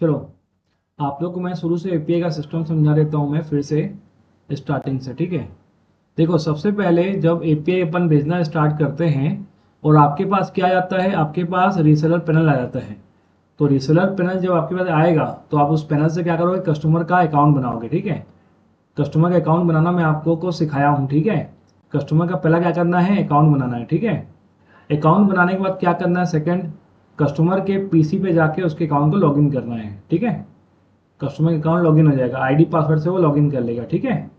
चलो आप लोग को मैं शुरू से एपीआई का सिस्टम समझा देता हूँ मैं फिर से स्टार्टिंग से। ठीक है, देखो सबसे पहले जब एपीआई अपन भेजना स्टार्ट करते हैं और आपके पास क्या आता है, आपके पास रीसेलर पैनल आ जाता है। तो रीसेलर पैनल जब आपके पास आएगा तो आप उस पैनल से क्या करोगे, कस्टमर का अकाउंट बनाओगे। ठीक है, कस्टमर का अकाउंट बनाना मैं आपको को सिखाया हूँ। ठीक है, कस्टमर का पहला क्या करना है, अकाउंट बनाना है। ठीक है, अकाउंट बनाने के बाद क्या करना है, सेकंड कस्टमर के पीसी पे जाके उसके अकाउंट को लॉगिन करना है। ठीक है, कस्टमर अकाउंट लॉगिन हो जाएगा, आईडी पासवर्ड से वो लॉगिन कर लेगा। ठीक है,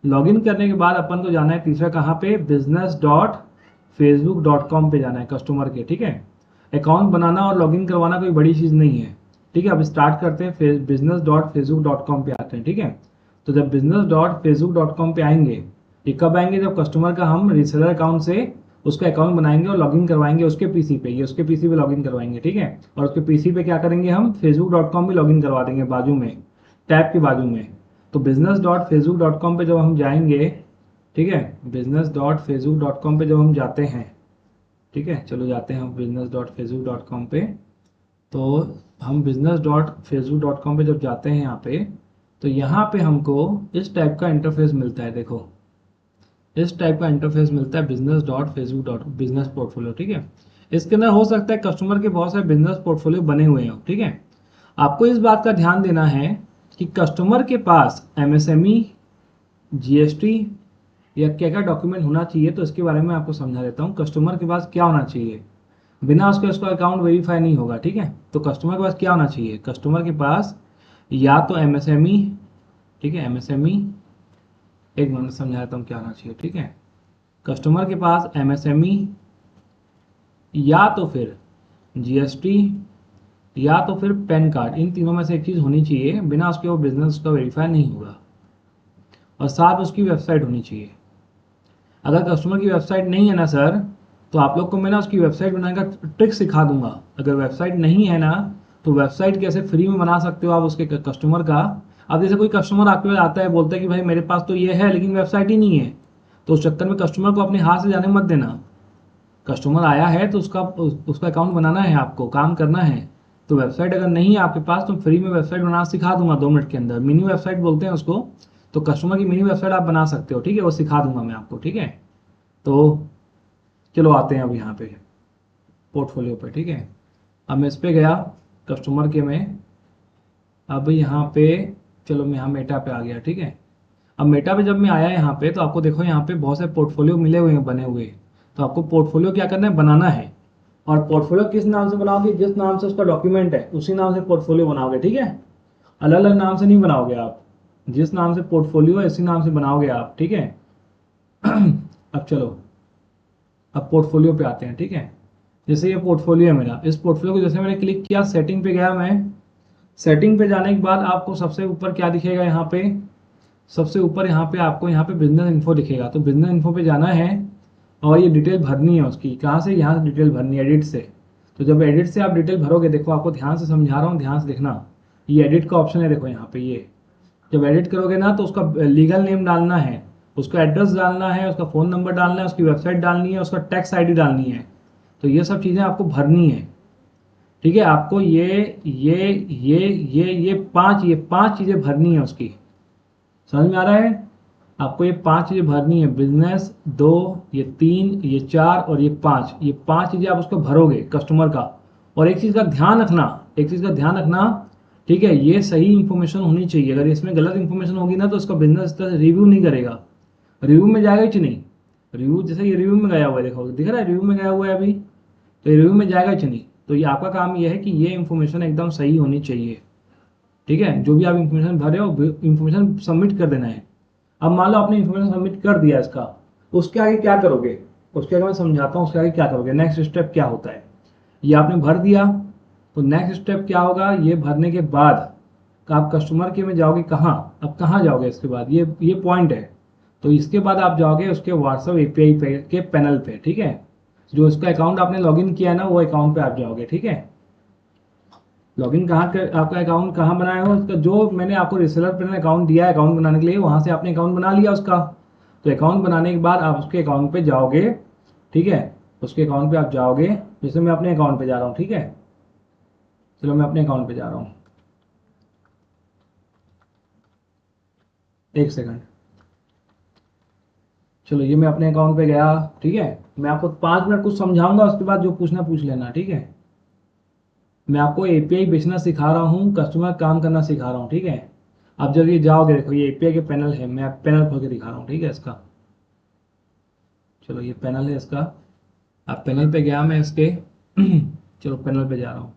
लॉगिन करने के बाद अपन को जाना है तीसरा कहाँ पे, business.facebook.com पे जाना है कस्टमर के। ठीक है, अकाउंट बनाना और लॉगिन करवाना कोई बड़ी चीज़ नहीं है। ठीक है, अब स्टार्ट करते हैं, business.facebook.com पे आते हैं। ठीक है, तो जब business.facebook.com पे आएंगे, ये कब आएंगे, जब कस्टमर का हम रीसेलर अकाउंट से उसका अकाउंट बनाएंगे और लॉगिन करवाएंगे उसके पीसी पे, ये उसके पीसी पे लॉगिन करवाएंगे। ठीक है, और उसके पीसी पे क्या करेंगे, हम facebook.com भी लॉगिन करवा देंगे बाजू में, टैब के बाजू में। तो business.facebook.com पे जब हम जाएंगे, ठीक है, business.facebook.com पे जब हम जाते हैं, ठीक है, चलो जाते हैं हम business.facebook.com पे। तो हम business.facebook.com पे जब जाते हैं यहाँ पे, तो यहाँ पे हमको इस टाइप का इंटरफेस मिलता है। देखो इस टाइप का इंटरफेस मिलता है business पोर्टफोलियो। ठीक है, इसके अंदर हो सकता है कस्टमर के बहुत सारे बिजनेस पोर्टफोलियो बने हुए हों। ठीक है, आपको इस बात का ध्यान देना है कि कस्टमर के पास एमएसएमई, जीएसटी या क्या क्या डॉक्यूमेंट होना चाहिए, तो इसके बारे में आपको समझा देता हूँ। कस्टमर के पास क्या होना चाहिए, बिना उसके उसका अकाउंट वेरीफाई नहीं होगा। ठीक है, तो कस्टमर के पास क्या होना चाहिए, कस्टमर के पास या तो एमएसएमई, ठीक है, एमएसएमई, एक मिनट समझा देता हूँ क्या होना चाहिए। ठीक है, कस्टमर के पास एमएसएमई या तो फिर जीएसटी या तो फिर पैन कार्ड, इन तीनों में से एक चीज़ होनी चाहिए, बिना उसके वो बिजनेस उसका वेरीफाई नहीं होगा। और साथ उसकी वेबसाइट होनी चाहिए। अगर कस्टमर की वेबसाइट नहीं है ना सर, तो आप लोग को मैं ना उसकी वेबसाइट बनाने का ट्रिक सिखा दूंगा। अगर वेबसाइट नहीं है ना, तो वेबसाइट कैसे फ्री में बना सकते हो आप उसके कस्टमर का। अब जैसे कोई कस्टमर आपके पास आता है, बोलता है कि भाई मेरे पास तो ये है लेकिन वेबसाइट ही नहीं है, तो उस चक्कर में कस्टमर को अपने हाथ से जाने मत देना। कस्टमर आया है तो उसका अकाउंट बनाना है, आपको काम करना है। तो वेबसाइट अगर नहीं है आपके पास, तो फ्री में वेबसाइट बनाना सिखा दूंगा 2 मिनट के अंदर, मिनी वेबसाइट बोलते हैं उसको। तो कस्टमर की मिनी वेबसाइट आप बना सकते हो। ठीक है, वो सिखा दूंगा मैं आपको। ठीक है, तो चलो आते हैं अब यहाँ पे पोर्टफोलियो पे। ठीक है, अब मैं इस पे गया कस्टमर के में, अब यहाँ पे चलो मैं यहाँ मेटा पे आ गया। ठीक है, अब मेटा पे जब मैं आया यहाँ पे, तो आपको देखो यहाँ पे बहुत से पोर्टफोलियो मिले हुए हैं, बने हुए। तो आपको पोर्टफोलियो क्या करना है, बनाना है। और पोर्टफोलियो किस नाम से बनाओगे, जिस नाम से उसका डॉक्यूमेंट है उसी नाम से पोर्टफोलियो बनाओगे। ठीक है, अलग अलग नाम से नहीं बनाओगे आप, जिस नाम से पोर्टफोलियो है इसी नाम से बनाओगे आप। ठीक है, अब चलो अब पोर्टफोलियो पे आते हैं। ठीक है, जैसे ये पोर्टफोलियो है मेरा, इस पोर्टफोलियो को जैसे मैंने क्लिक किया, सेटिंग पे गया मैं। सेटिंग पे जाने के बाद आपको सबसे ऊपर क्या दिखेगा, यहाँ पे सबसे ऊपर यहाँ पे आपको यहाँ पे बिजनेस इन्फो दिखेगा। तो बिजनेस इन्फो पे जाना है और ये डिटेल भरनी है उसकी। कहाँ से, यहाँ से डिटेल भरनी है, एडिट से। तो जब एडिट से आप डिटेल भरोगे, देखो आपको ध्यान से समझा रहा हूँ, ध्यान से देखना। ये एडिट का ऑप्शन है, देखो यहाँ पे। ये जब एडिट करोगे ना, तो उसका लीगल नेम डालना है, उसका एड्रेस डालना है, उसका फ़ोन नंबर डालना है, उसकी वेबसाइट डालनी है, उसका टैक्स आईडी डालनी है। तो ये सब चीज़ें आपको भरनी है। ठीक है, आपको ये पांच चीज़ें भरनी है उसकी। समझ में आ रहा है, आपको ये 5 चीज़ें भरनी है, बिजनेस 2, ये 3, ये 4 और ये 5। ये 5 चीज़ें आप उसको भरोगे कस्टमर का। और एक चीज़ का ध्यान रखना, एक चीज़ का ध्यान रखना, ठीक है, ये सही इंफॉर्मेशन होनी चाहिए। अगर इसमें गलत इंफॉर्मेशन होगी ना, तो उसका बिजनेस इस तरह से रिव्यू नहीं करेगा। रिव्यू में जाएगा कि नहीं, रिव्यू जैसे ये रिव्यू में गया हुआ है, देखो दिख रहा है रिव्यू में गया हुआ है अभी, तो ये रिव्यू में जाएगा कि नहीं। तो ये आपका काम ये है कि ये इंफॉर्मेशन एकदम सही होनी चाहिए। ठीक है, जो भी आप इंफॉर्मेशन भरे हो, इंफॉर्मेशन सबमिट कर देना है। अब मान लो आपने इंफॉर्मेशन सबमिट कर दिया इसका, उसके आगे क्या करोगे, उसके आगे मैं समझाता हूँ। उसके आगे क्या करोगे, नेक्स्ट स्टेप क्या होता है। ये आपने भर दिया, तो नेक्स्ट स्टेप क्या होगा, ये भरने के बाद आप कस्टमर के में जाओगे। कहाँ, अब कहाँ जाओगे इसके बाद, ये पॉइंट है। तो इसके बाद आप जाओगे उसके व्हाट्सएप एपीआई पे के पैनल पे। ठीक है, जो उसका अकाउंट आपने लॉगिन किया है ना, वो अकाउंट पे आप जाओगे। ठीक है, लॉगिन कहाँ कर, आपका अकाउंट कहाँ बनाया हो उसका, जो मैंने आपको रिसेलर पे अकाउंट दिया है अकाउंट बनाने के लिए, वहाँ से आपने अकाउंट बना लिया उसका। तो अकाउंट बनाने के बाद आप उसके अकाउंट पे जाओगे। ठीक है, उसके अकाउंट पे आप जाओगे, जैसे मैं अपने अकाउंट पे जा रहा हूँ। ठीक है, चलो मैं अपने अकाउंट पे जा रहा हूँ। एक सेकंड, चलो ये मैं अपने अकाउंट पे गया, ठीक है। मैं आपको 5 मिनट कुछ समझाऊंगा, उसके बाद जो पूछना पूछ लेना, ठीक है। मैं आपको एपीआई बेचना सिखा रहा हूँ, कस्टमर काम करना सिखा रहा हूँ, ठीक है। आप जब ये जाओगे, देखो ये एपीआई के पैनल है, मैं पैनल खोल के दिखा रहा हूँ, ठीक है इसका। चलो ये पैनल है इसका, आप पैनल पे गया मैं इसके चलो पैनल पे जा रहा हूँ।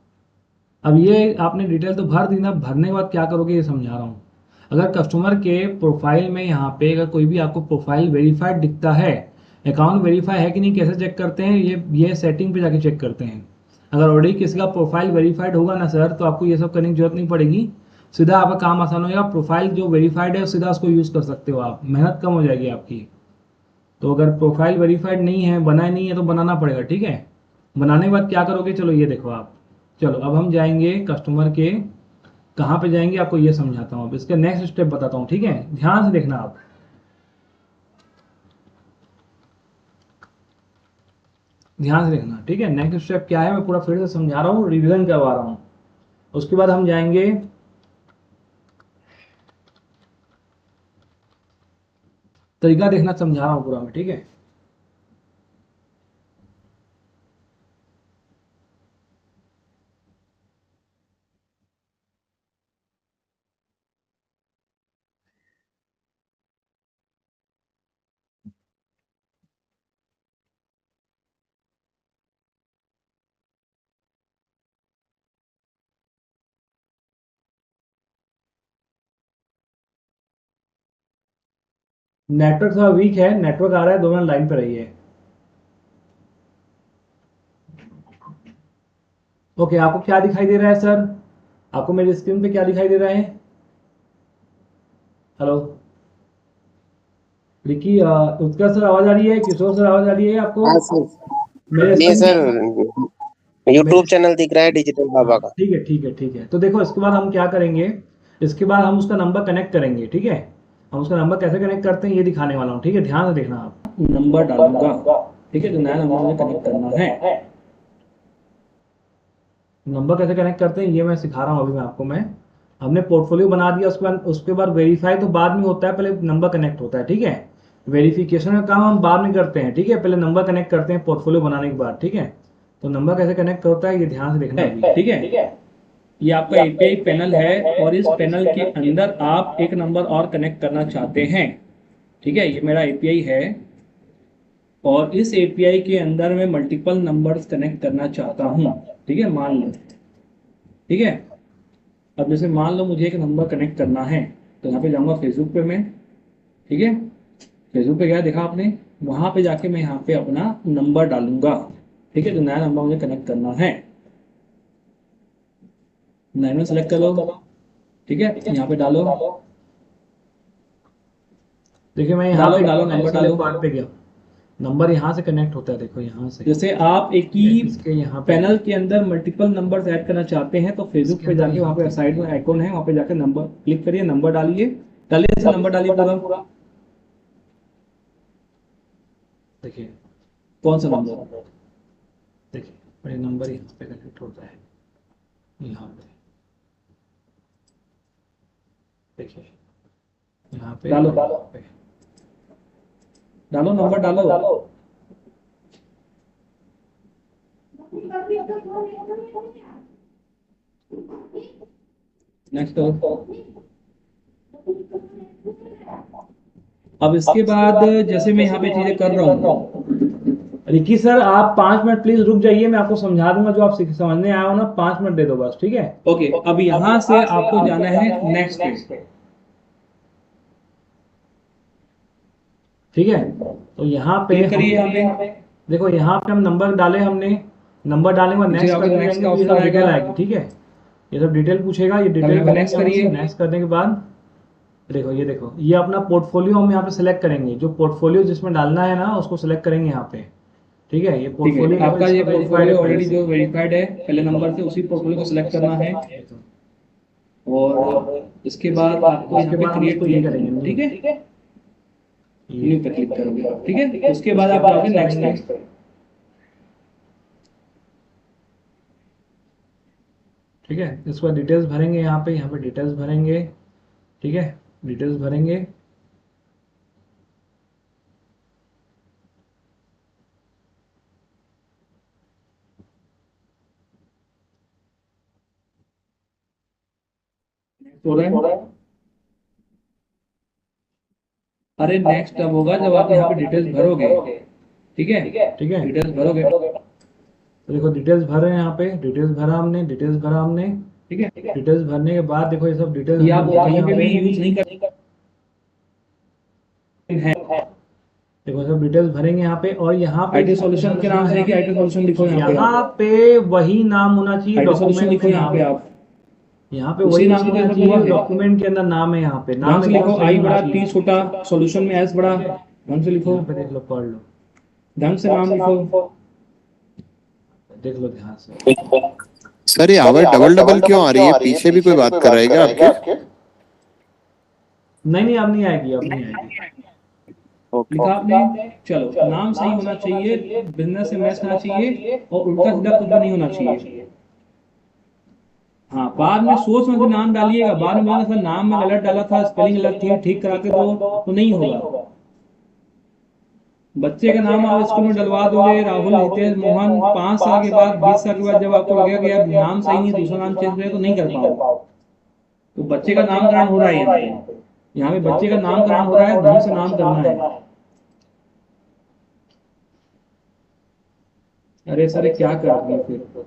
अब ये आपने डिटेल तो भर दी ना, भरने के बाद क्या करोगे ये समझा रहा हूँ। अगर कस्टमर के प्रोफाइल में यहाँ पे अगर कोई भी आपको प्रोफाइल वेरीफाइड दिखता है, अकाउंट वेरीफाई है कि नहीं, कैसे चेक करते हैं, ये सेटिंग पे जाके चेक करते हैं। अगर ऑलरेडी किसी का प्रोफाइल वेरीफाइड होगा ना सर, तो आपको ये सब करने की जरूरत नहीं पड़ेगी, सीधा आपका काम आसान होगा। प्रोफाइल जो वेरीफाइड है सीधा उसको यूज़ कर सकते हो आप, मेहनत कम हो जाएगी आपकी। तो अगर प्रोफाइल वेरीफाइड नहीं है, बनाया नहीं है, तो बनाना पड़ेगा, ठीक है। बनाने के बाद क्या करोगे, चलो ये देखो आप। चलो अब हम जाएंगे कस्टमर के, कहाँ पे जाएंगे आपको ये समझाता हूँ, अब इसका नेक्स्ट स्टेप बताता हूँ, ठीक है। ध्यान से देखना आप, ध्यान से देखना, ठीक है। नेक्स्ट स्टेप क्या है मैं पूरा फिर से समझा रहा हूँ, रिवीजन करवा रहा हूँ। उसके बाद हम जाएंगे, तरीका देखना, समझा रहा हूँ पूरा मैं, ठीक है। नेटवर्क थोड़ा वीक है, नेटवर्क आ रहा है, 2 मिनट लाइन पे रहिए। ओके, आपको क्या दिखाई दे रहा है सर, आपको मेरी स्क्रीन पे क्या दिखाई दे रहा है? हेलो रिकी, उत्कर्ष सर आवाज आ रही है, किशोर सर आवाज आ रही है आपको? हाँ सर। मेरे ये स्क्रीन सर मेरे यूट्यूब चैनल दिख रहा है डिजिटल हाँ बाबा का। ठीक है, ठीक है, ठीक है। तो देखो इसके बाद हम क्या करेंगे, इसके बाद हम उसका नंबर कनेक्ट करेंगे, ठीक है। हम उसका नंबर कैसे कनेक्ट करते हैं ये दिखाने वाला हूँ, ठीक है। ध्यान से देखना आप, नंबर डालूंगा, ठीक है, जो नया नंबर मुझे कनेक्ट करना है। नंबर कैसे कनेक्ट करते हैं ये मैं सिखा रहा हूँ अभी मैं आपको। मैं हमने पोर्टफोलियो बना दिया, उसके बाद वेरीफाई तो बाद में होता है, पहले नंबर कनेक्ट होता है, ठीक है। वेरिफिकेशन का काम हम बाद में करते हैं, ठीक है। पहले नंबर कनेक्ट करते हैं पोर्टफोलियो बनाने के बाद, ठीक है। तो नंबर कैसे कनेक्ट होता है ये ध्यान से देखना अभी, ठीक है। ये आपका एपीआई पैनल है, और इस पैनल के अंदर आप एक नंबर और कनेक्ट करना चाहते हैं, ठीक है। ये मेरा एपीआई है, और इस एपीआई के अंदर मैं मल्टीपल नंबर्स कनेक्ट करना चाहता हूँ, ठीक है, मान लो, ठीक है। अब जैसे मान लो मुझे एक नंबर कनेक्ट करना है, तो यहाँ पे जाऊँगा फेसबुक पे मैं, ठीक है। फेसबुक पे गया, देखा आपने, वहाँ पे जाके मैं यहाँ पे अपना नंबर डालूंगा, ठीक है, जो नया नंबर मुझे कनेक्ट करना है। नया में सेलेक्ट कर लो, ठीक है, यहाँ पे डालो, देखिए मैं यहाँ पे डालो नंबर डालो, पार्ट पे गया, नंबर यहाँ से कनेक्ट होता है, देखो यहाँ से। जैसे आप एक ही यहाँ पैनल के अंदर मल्टीपल नंबर ऐड करना चाहते हैं, तो फेसबुक पे जाके वहाँ पे साइड में आइकॉन है, वहाँ पे जाके नंबर क्लिक करिए, नंबर डालिए, डालिए से नंबर डालिए पूरा, देखिए कौन सा नंबर, देखिए मेरे नंबर यहाँ पे कनेक्ट होता है, यहाँ पे देखिए, यहाँ पे डालो, डालो नंबर डालो, नेक्स्ट करो। अब इसके बाद जैसे मैं यहाँ पे चीजें कर रहा हूँ, रिकी सर आप 5 मिनट प्लीज रुक जाइए, मैं आपको समझा दूंगा, जो आप समझने आए हो ना, 5 मिनट दे दो बस, ठीक है। ओके, अब यहाँ से आपको जाना है नेक्स्ट पे, ठीक है। तो यहाँ पे करिए, यहाँ पे देखो, यहाँ पे हम नंबर डाले, हमने नंबर डालने के बाद नेक्स्ट करते जाएंगे, तो ये सब डिटेल आएगी, ठीक है। ये सब डिटेल पूछेगा, ये डिटेल नेक्स्ट करिए, नेक्स्ट करने के बाद देखो, ये देखो, ये अपना पोर्टफोलियो हम यहाँ पे सिलेक्ट करेंगे, जो पोर्टफोलियो जिसमें डालना है ना उसको सिलेक्ट करेंगे यहाँ पे, ठीक है। ये पोर्टफोलियो आपका, ये पोर्टफोलियो ऑलरेडी जो वेरीफाइड है पहले नंबर से, उसी पोर्टफोलियो को सिलेक्ट करना है, और इसके बाद आपको यहाँ पे क्रिएट क्लिक करेंगे, ठीक है, न्यू पे क्लिक करोगे, ठीक है। उसके बाद आप जाओगे नेक्स्ट पे, ठीक है। इसके बाद डिटेल्स भरेंगे, यहाँ पे डिटेल्स भरेंगे, ठीक है, डिटेल्स भरेंगे। हो रहा है। अरे नेक्स्ट अब होगा जब आप यहाँ पे डिटेल्स भरोगे, ठीक है, ठीक है। डिटेल्स भरोगे, तो देखो डिटेल्स भर रहे हैं यहाँ पे, डिटेल्स भरा हमने, डिटेल्स भरा हमने, ठीक है। डिटेल्स भरने के बाद देखो ये सब डिटेल्स ये आप कहीं पे भी यूज नहीं कर है। देखो सब डिटेल्स भरेंगे यहाँ पे, और यहाँ पे आईटी सॉल्यूशन के नाम से देखिए, आईटी सॉल्यूशन लिखो यहाँ पे वही नाम होना चाहिए आईटी सॉल्यूशन डॉक्यूमेंट लिखो के यहाँ नाम, पे आप यहाँ पे उसी वही नाम नाम से होना जैसा चाहिए हुआ है। डॉक्यूमेंट के अंदर नाम है यहाँ पे, ढंग नाम से एकदम लिखो, सही आई होना बड़ा चाहिए। टी छोटा, सॉल्यूशन में एस बड़ा, ढंग से लिखो, यहाँ पे देख लो, पढ़ लो, ढंग से नाम लिखो। देख लो ध्यान से। सर ये आवाज डबल डबल क्यों आ रही है? पीछे भी कोई बात कर रहा है क्या आपके? नहीं अब नहीं आएगी, अब नहीं आएगी। लिखा आपने, चलो नाम सही होना चाहिए, बिजनेस से मैच होना चाहिए, और उल्टा सीधा कुछ भी नहीं होना चाहिए। हाँ, बाद में सोच समझ के नाम डालिएगा, बाद में बोला सर नाम में गलत डाला था, स्पेलिंग गलत थी, ठीक करा के दो, तो नहीं होगा। बच्चे का नाम आप स्कूल में डलवा दोगे, राहुल, हितेश, मोहन, 5 साल के बाद, 20 साल के बाद जब आपको लगेगा कि यार नाम सही नहीं, दूसरा नाम चेंज करें, तो नहीं कर पाओगे। तो बच्चे का नामकरण हो रहा है यहाँ पे बच्चे का नामकरण हो रहा है, ढंग से नाम करना है। अरे सर क्या कर रहे हैं फिर?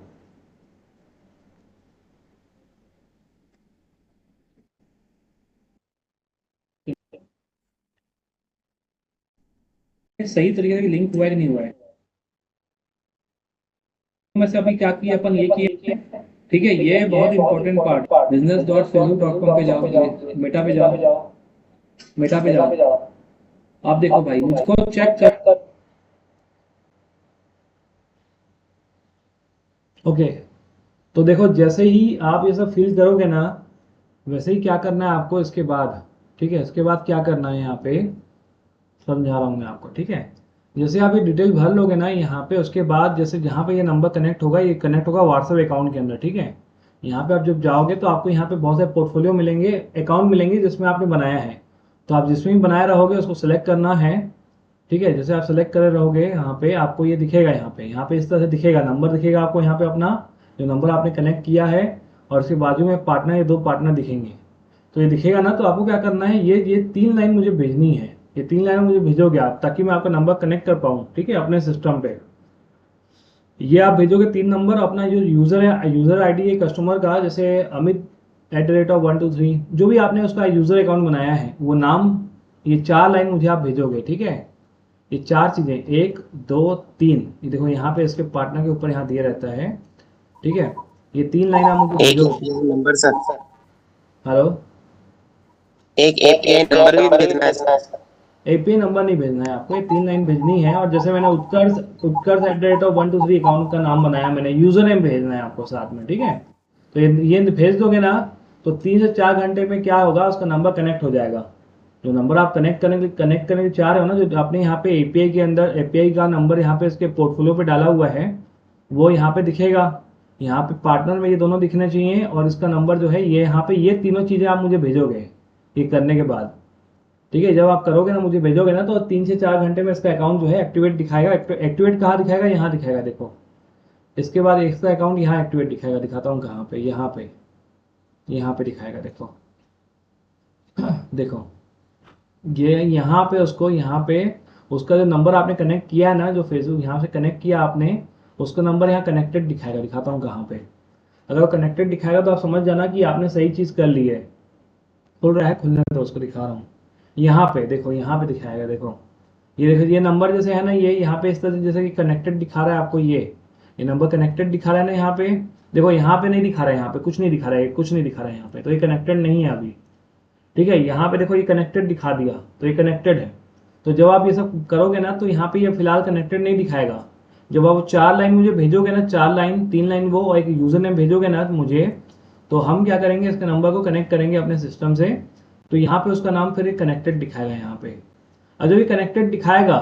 सही तरीके से लिंक हुआ है कि नहीं हुआ है? में से अभी क्या किया अपन, ये किया, ठीक है। ये बहुत इंपॉर्टेंट पार्ट, business.facebook.com पे जाओ, मेटा पे जाओ, मेटा पे जाओ, आप देखो भाई, मुझको चेक कर। ओके, तो देखो जैसे ही आप ये सब फिल करोगे ना, वैसे ही क्या करना है आपको इसके बाद, ठीक है। इसके बाद क्या करना है यहाँ पे समझा रहा हूँ मैं आपको, ठीक है। जैसे आप ये डिटेल भर लोगे ना यहाँ पे, उसके बाद जैसे जहाँ पे ये नंबर कनेक्ट होगा, ये कनेक्ट होगा व्हाट्सएप अकाउंट के अंदर, ठीक है। यहाँ पे आप जब जाओगे तो आपको यहाँ पे बहुत सारे पोर्टफोलियो मिलेंगे, अकाउंट मिलेंगे जिसमें आपने बनाया है। तो आप जिसमें भी बनाए रहोगे उसको सिलेक्ट करना है, ठीक है। जैसे आप सेलेक्ट करे रहोगे यहाँ पे आपको ये दिखेगा, यहाँ पे इस तरह से दिखेगा, नंबर दिखेगा आपको यहाँ पे अपना, जो नंबर आपने कनेक्ट किया है, और उसके बाजू में पार्टनर, ये 2 पार्टनर दिखेंगे। तो ये दिखेगा ना, तो आपको क्या करना है, ये 3 लाइन मुझे भेजनी है, ये 3 लाइन मुझे भेजोगे आप, ताकि मैं आपका नंबर कनेक्ट कर पाऊँ, ठीक है, अपने सिस्टम पे। ये आप भेजोगे 3 नंबर, अपना जो यूज़र है, यूज़र आईडी है कस्टमर का, जैसे amit@123, जो भी आपने उसका यूज़र अकाउंट बनाया है वो नाम, ये 4 लाइन मुझे आप भेजोगे, ठीक है। ये 4 चीज़ें, 1 2 3, ये देखो यहाँ पे इसके पार्टनर के ऊपर यहाँ दिया रहता है, ठीक है। ये 3 लाइन आप मुझे भेजोगे। नंबर सर, हेलो, एक एपीआई नंबर भी भेजना है सर। एपीआई नंबर नहीं भेजना है आपको, ये 3 लाइन भेजनी है। और जैसे मैंने उत्कर्ष@123 अकाउंट का नाम बनाया मैंने, यूजर नेम भेजना है आपको साथ में, ठीक है। तो ये भेज दोगे ना, तो 3 से 4 घंटे में क्या होगा, उसका नंबर कनेक्ट हो जाएगा। जो नंबर आप कनेक्ट करने के चाह रहे हो ना, जो आपने यहाँ पे एपीआई के अंदर, एपीआई का नंबर यहाँ पे इसके पोर्टफोलियो पे डाला हुआ है, वो यहाँ पे दिखेगा। यहाँ पे पार्टनर में ये दोनों दिखने चाहिए, और इसका नंबर जो है ये यहाँ पे, ये तीनों चीज़ें आप मुझे भेजोगे ये करने के बाद, ठीक है। जब आप करोगे ना, मुझे भेजोगे ना, तो 3 से 4 घंटे में इसका अकाउंट जो है एक्टिवेट दिखाएगा। एक्टिवेट कहाँ दिखाएगा, यहाँ दिखाएगा, देखो। इसके बाद इसका अकाउंट यहाँ एक्टिवेट दिखाएगा, दिखाता हूँ कहाँ पे, यहाँ पे दिखाएगा, देखो देखो, ये यहाँ पे उसको, यहाँ पे उसका जो नंबर आपने कनेक्ट किया है ना, जो फेसबुक यहाँ से कनेक्ट किया आपने, उसका नंबर यहाँ कनेक्टेड दिखाएगा, दिखाता हूँ कहाँ पे। अगर वो कनेक्टेड दिखाएगा तो आप समझ जाना कि आपने सही चीज़ कर ली है। खुल रहा है, खुलने तो उसको दिखा रहा हूँ। यहाँ पे देखो, यहाँ पे दिखाएगा, देखो ये देखो, ये नंबर जैसे है ना, ये यहाँ पे इस तरह से जैसे कि कनेक्टेड दिखा रहा है आपको, ये नंबर कनेक्टेड दिखा रहा है ना, यहाँ पे देखो, यहाँ पे नहीं दिखा रहा है, यहाँ पे कुछ नहीं दिखा रहा है, कुछ नहीं दिखा रहा है यहाँ पे, तो ये कनेक्टेड नहीं है अभी, ठीक है। यहाँ पे देखो ये कनेक्टेड दिखा दिया, तो ये कनेक्टेड है। तो जब आप ये सब करोगे ना, तो यहाँ पे ये फिलहाल कनेक्टेड नहीं दिखाएगा। जब आप 4 लाइन मुझे भेजोगे ना, 4 लाइन, 3 लाइन वो, और एक यूजर नेम भेजोगे ना मुझे, तो हम क्या करेंगे, इसके नंबर को कनेक्ट करेंगे अपने सिस्टम से। तो यहाँ पे उसका नाम फिर कनेक्टेड दिखाएगा यहाँ पे। और जब ये कनेक्टेड दिखाएगा,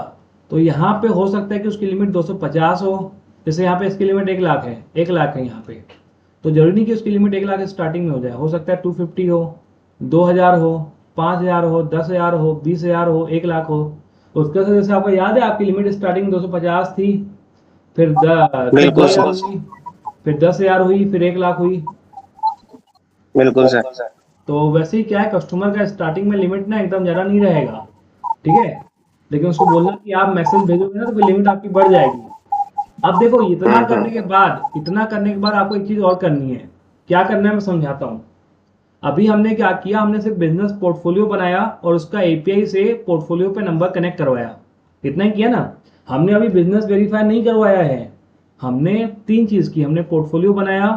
तो यहाँ पे हो सकता है कि उसकी लिमिट 250 हो। जैसे यहाँ पे इसकी लिमिट 1 लाख है, 1 लाख है यहाँ पे, तो जरूरी नहीं कि उसकी लिमिट 1 लाख स्टार्टिंग में हो जाए, हो सकता है 250 हो, 2000 हो, 5000 हो, 10,000 हो, 20,000 हो, 1 लाख हो। उसके साथ जैसे आपको याद है, आपकी लिमिट स्टार्टिंग 250 थी, फिर 2000 हुई, फिर 10,000 हुई, फिर 1 लाख हुई। बिल्कुल सर। तो वैसे ही क्या है, कस्टमर का स्टार्टिंग में लिमिट ना एकदम ज़्यादा नहीं रहेगा, ठीक है, लेकिन उसको बोलना कि आप मैसेज भेजोगे ना तो फिर लिमिट आपकी बढ़ जाएगी। अब देखो इतना करने के बाद आपको एक चीज़ और करनी है। क्या करना है मैं समझाता हूँ। अभी हमने क्या किया, हमने सिर्फ बिजनेस पोर्टफोलियो बनाया और उसका एपीआई से पोर्टफोलियो पे नंबर कनेक्ट करवाया, इतना ही किया ना। हमने अभी बिजनेस वेरीफाई नहीं करवाया है। हमने 3 चीज़ की, हमने पोर्टफोलियो बनाया,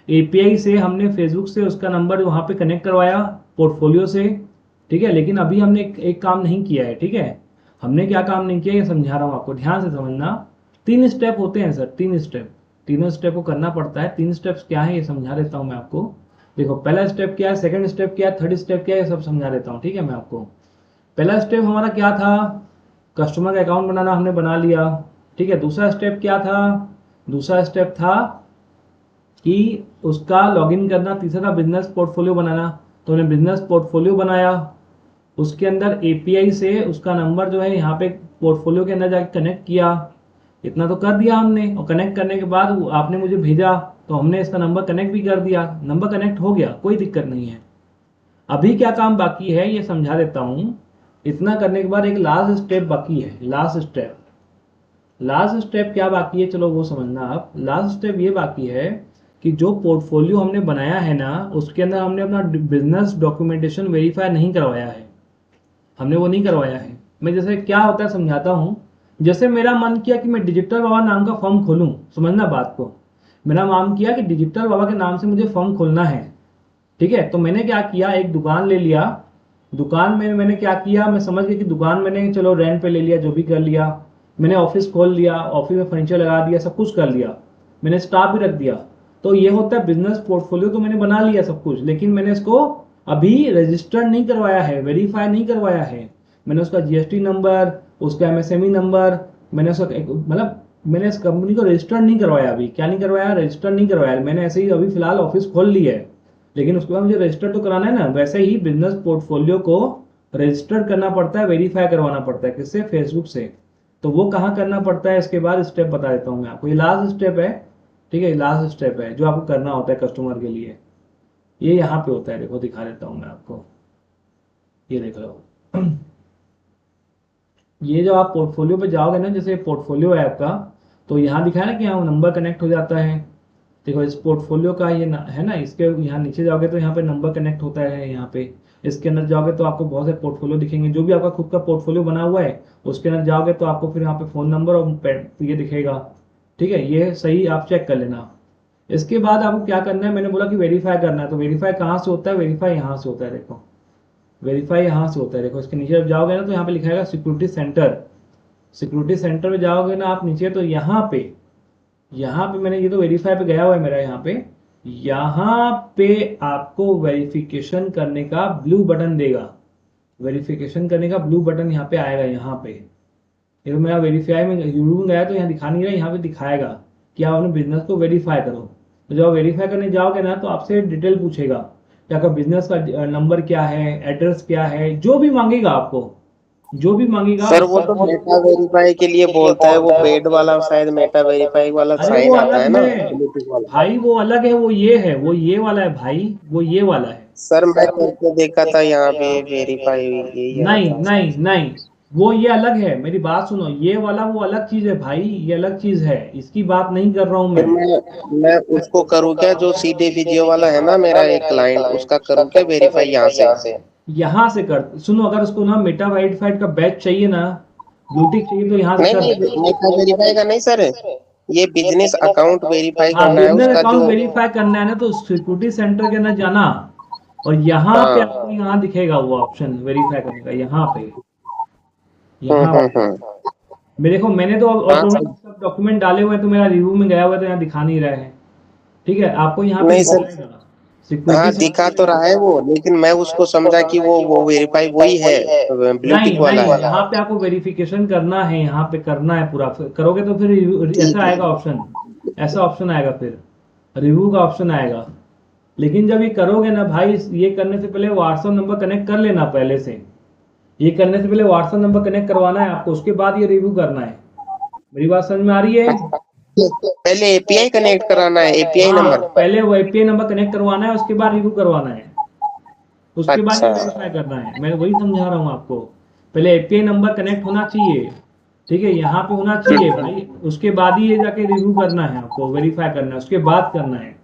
एपीआई से हमने फेसबुक से उसका नंबर वहाँ पे कनेक्ट करवाया पोर्टफोलियो से, ठीक है। लेकिन अभी हमने एक काम नहीं किया है, ठीक है। हमने क्या काम नहीं किया ये समझा रहा हूँ आपको, ध्यान से समझना। 3 स्टेप होते हैं सर, 3 स्टेप, तीनों स्टेप को करना पड़ता है। 3 स्टेप्स क्या है ये समझा देता हूँ मैं आपको। देखो पहला स्टेप क्या है, सेकंड स्टेप क्या है, थर्ड स्टेप क्या है, ये सब समझा देता हूँ, ठीक है मैं आपको। पहला स्टेप हमारा क्या था, कस्टमर का अकाउंट बनाना, हमने बना लिया, ठीक है। दूसरा स्टेप क्या था, दूसरा स्टेप था कि उसका लॉगिन करना। तीसरा था बिजनेस पोर्टफोलियो बनाना, तो हमने बिजनेस पोर्टफोलियो बनाया, उसके अंदर एपीआई से उसका नंबर जो है यहाँ पे पोर्टफोलियो के अंदर जाके कनेक्ट किया। इतना तो कर दिया हमने, और कनेक्ट करने के बाद आपने मुझे भेजा तो हमने इसका नंबर कनेक्ट भी कर दिया, नंबर कनेक्ट हो गया, कोई दिक्कत नहीं है। अभी क्या काम बाकी है ये समझा देता हूँ। इतना करने के बाद एक लास्ट स्टेप बाकी है। लास्ट स्टेप क्या बाकी है, चलो वो समझना आप। लास्ट स्टेप ये बाकी है कि जो पोर्टफोलियो हमने बनाया है ना, उसके अंदर हमने अपना बिजनेस डॉक्यूमेंटेशन वेरीफाई नहीं करवाया है, हमने वो नहीं करवाया है। मैं जैसे क्या होता है समझाता हूँ। जैसे मेरा मन किया कि मैं डिजिटल बाबा नाम का फर्म खोलूँ, समझना बात को। मेरा मन किया कि डिजिटल बाबा के नाम से मुझे फर्म खोलना है, ठीक है। तो मैंने क्या किया, एक दुकान ले लिया। दुकान में मैंने क्या किया, मैं समझ गया कि दुकान मैंने चलो रेंट पे ले लिया, जो भी कर लिया। मैंने ऑफिस खोल लिया, ऑफिस में फर्नीचर लगा दिया, सब कुछ कर लिया, मैंने स्टाफ भी रख दिया। तो ये होता है बिजनेस पोर्टफोलियो, तो मैंने बना लिया सब कुछ, लेकिन मैंने इसको अभी रजिस्टर्ड नहीं करवाया है, वेरीफाई नहीं करवाया है। मैंने उसका जीएसटी नंबर, उसका एमएसएमई नंबर, मैंने उसका मतलब मैंने इस कंपनी को रजिस्टर्ड नहीं करवाया। अभी क्या नहीं करवाया, रजिस्टर नहीं करवाया। मैंने ऐसे ही अभी फिलहाल ऑफिस खोल ली है, लेकिन उसके बाद मुझे रजिस्टर तो कराना है ना। वैसे ही बिजनेस पोर्टफोलियो को रजिस्टर करना पड़ता है, वेरीफाई करवाना पड़ता है, किससे, फेसबुक से। तो वो कहाँ करना पड़ता है, इसके बाद स्टेप बता देता हूँ मैं आपको। ये लास्ट स्टेप है, ठीक है, लास्ट स्टेप है जो आपको करना होता है कस्टमर के लिए। ये यहाँ पे होता है, देखो दिखा देता हूँ मैं आपको, ये देख लो। ये जो आप पोर्टफोलियो पे जाओगे ना, जैसे पोर्टफोलियो है आपका, तो यहाँ दिखा है ना कि यहाँ नंबर कनेक्ट हो जाता है। देखो इस पोर्टफोलियो का ये है ना, इसके यहाँ नीचे जाओगे तो यहाँ पे नंबर कनेक्ट होता है। यहाँ पे इसके अंदर जाओगे तो आपको बहुत से पोर्टफोलियो दिखेंगे, जो भी आपका खुद का पोर्टफोलियो बना हुआ है उसके अंदर जाओगे तो आपको फिर यहाँ पे फ़ोन नंबर और ये दिखेगा, ठीक है। ये सही आप चेक कर लेना। इसके बाद आपको क्या करना है, मैंने बोला कि वेरीफाई करना है, तो वेरीफाई कहाँ से होता है, वेरीफाई यहाँ से होता है। देखो वेरीफाई यहाँ से होता है, देखो इसके नीचे जब जाओगे ना तो यहाँ पे लिखा है सिक्योरिटी सेंटर। सिक्योरिटी सेंटर में जाओगे ना आप नीचे, तो यहाँ पे मैंने, ये तो वेरीफाई पे गया हुआ है मेरा। यहाँ पे आपको वेरिफिकेशन करने का ब्लू बटन देगा, वेरिफिकेशन करने का ब्लू बटन यहाँ पे आएगा। यहाँ पे ये तो मेरा वेरीफाई में यूट्यूब गया तो यहाँ दिखा नहीं रहा, यहाँ पे दिखाएगा कि आप अपने बिजनेस को वेरीफाई करो। तो जब आप वेरीफाई करने जाओगे ना तो आपसे डिटेल पूछेगा कि आपका बिजनेस का नंबर क्या है, एड्रेस क्या है, जो भी मांगेगा आपको, जो भी मांगेगा। सर वो तो मेटा वेरीफाई के लिए बोलता है, वो पेड वाला शायद मेटा वेरीफाई वाला अरे वो साइन आता है अलग ना, है ब्लूटूथ वाला। भाई, वो अलग है, वो ये वाला है भाई, वो ये वाला है। सर मैं करके देखा था यहाँ पे वेरीफाई, यही आया नहीं था। नहीं नहीं, वो ये अलग है, मेरी बात सुनो। ये वाला वो अलग चीज है भाई, ये अलग चीज है, इसकी बात नहीं कर रहा हूँ फिर मैं। मैं उसको करूँ क्या, जो सीधे वीडियो वाला है ना मेरा एक क्लाइंट, उसका करूँ क्या वेरीफाई यहाँ से? यहाँ से कर, सुनो, अगर उसको ना मेटा वेरीफाइड का बैच चाहिए ना, ब्लूटिक चाहिए, तो यहाँ से नहीं कर नहीं, सकते मेटा वेरीफाई का नहीं सर, ये बिजनेस अकाउंट वेरीफाई हो। हाँ, करना है बिजनेस उसका अकाउंट जो। वेरीफाई करना है ना, तो सिक्योरिटी सेंटर के अंदर जाना, और यहाँ पे हाँ। आपको यहाँ दिखेगा वो ऑप्शन वेरीफाई करने का, यहाँ पे, यहाँ हम्म। मैं देखो, मैंने तो हाँ सर। ऑटोमेटिक सब डॉक्यूमेंट डाले हुए हैं, तो मेरा रिव्यू में गया हुआ है तो यहाँ दिखा नहीं रहा है, ठीक है। आपको यहाँ पे नहीं सर, दिखाएगा सिक्योरिटी हाँ दिखा तो रहा है वो, लेकिन मैं उसको समझा कि वो वेरीफाई वही है, ब्लू टिक नहीं वाला नहीं, है। यहाँ पे आपको वेरिफिकेशन करना है, यहाँ पे करना है पूरा। करोगे तो फिर ठीक ऐसा है। आएगा ऑप्शन, ऐसा ऑप्शन आएगा, फिर रिव्यू का ऑप्शन आएगा। लेकिन जब ये करोगे ना भाई, ये करने से पहले व्हाट्सएप नंबर कनेक्ट कर लेना पहले से। ये करने से पहले व्हाट्सएप नंबर कनेक्ट करवाना है आपको, उसके बाद ये रिव्यू करना है। मेरी बात समझ में आ रही है? पहले एपीआई कनेक्ट कराना है, एपीआई हाँ, नंबर। पहले वो एपीआई नंबर कनेक्ट करवाना है, उसके बाद रिव्यू करवाना है। उसके बाद ये अच्छा। वेरीफाई करना है। मैं वही समझा रहा हूँ आपको। पहले एपीआई नंबर कनेक्ट होना चाहिए, ठीक है, यहाँ पे होना चाहिए भाई। उसके बाद ही ये जाके रिव्यू करना है, आपको वेरीफाई करना है, उसके बाद करना है,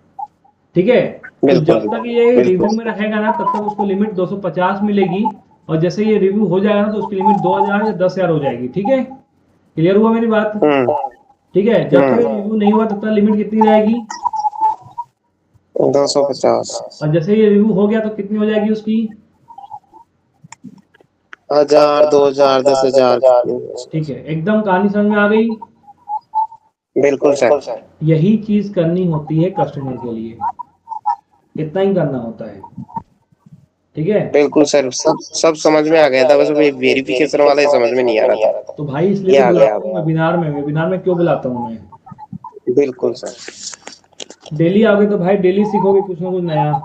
ठीक है। तो बिल्कुल जब तक ये बिल्कुल। रिव्यू में रहेगा ना, तब तक उसको लिमिट 250 मिलेगी। और जैसे ये रिव्यू हो जाएगा ना, तो उसकी लिमिट 2000 या 10,000 हो जाएगी, ठीक है। क्लियर हुआ मेरी बात? हम्म ठीक है। जब तक रिव्यू नहीं हुआ तब तक लिमिट कितनी रहेगी? 250। और जैसे ये रिव्यू हो गया तो कितनी हो जाएगी उसकी? 1000, 2000, 10,000। ठीक है, एकदम कहानी समझ में आ गई। बिल्कुल सर। यही चीज करनी होती है कस्टमर के लिए, इतना ही करना होता है, ठीक है। बिल्कुल सर, सब सब समझ में आ गया था, बस अभी वेरिफिकेशन वाला ही समझ में नहीं आ रहा था। तो भाई इसलिए ये तो आ गया बुलाता हूँ वेबिनार में। वेबिनार में क्यों बुलाता हूँ मैं? बिल्कुल सर। डेली आओगे तो भाई डेली सीखोगे कुछ ना कुछ नया,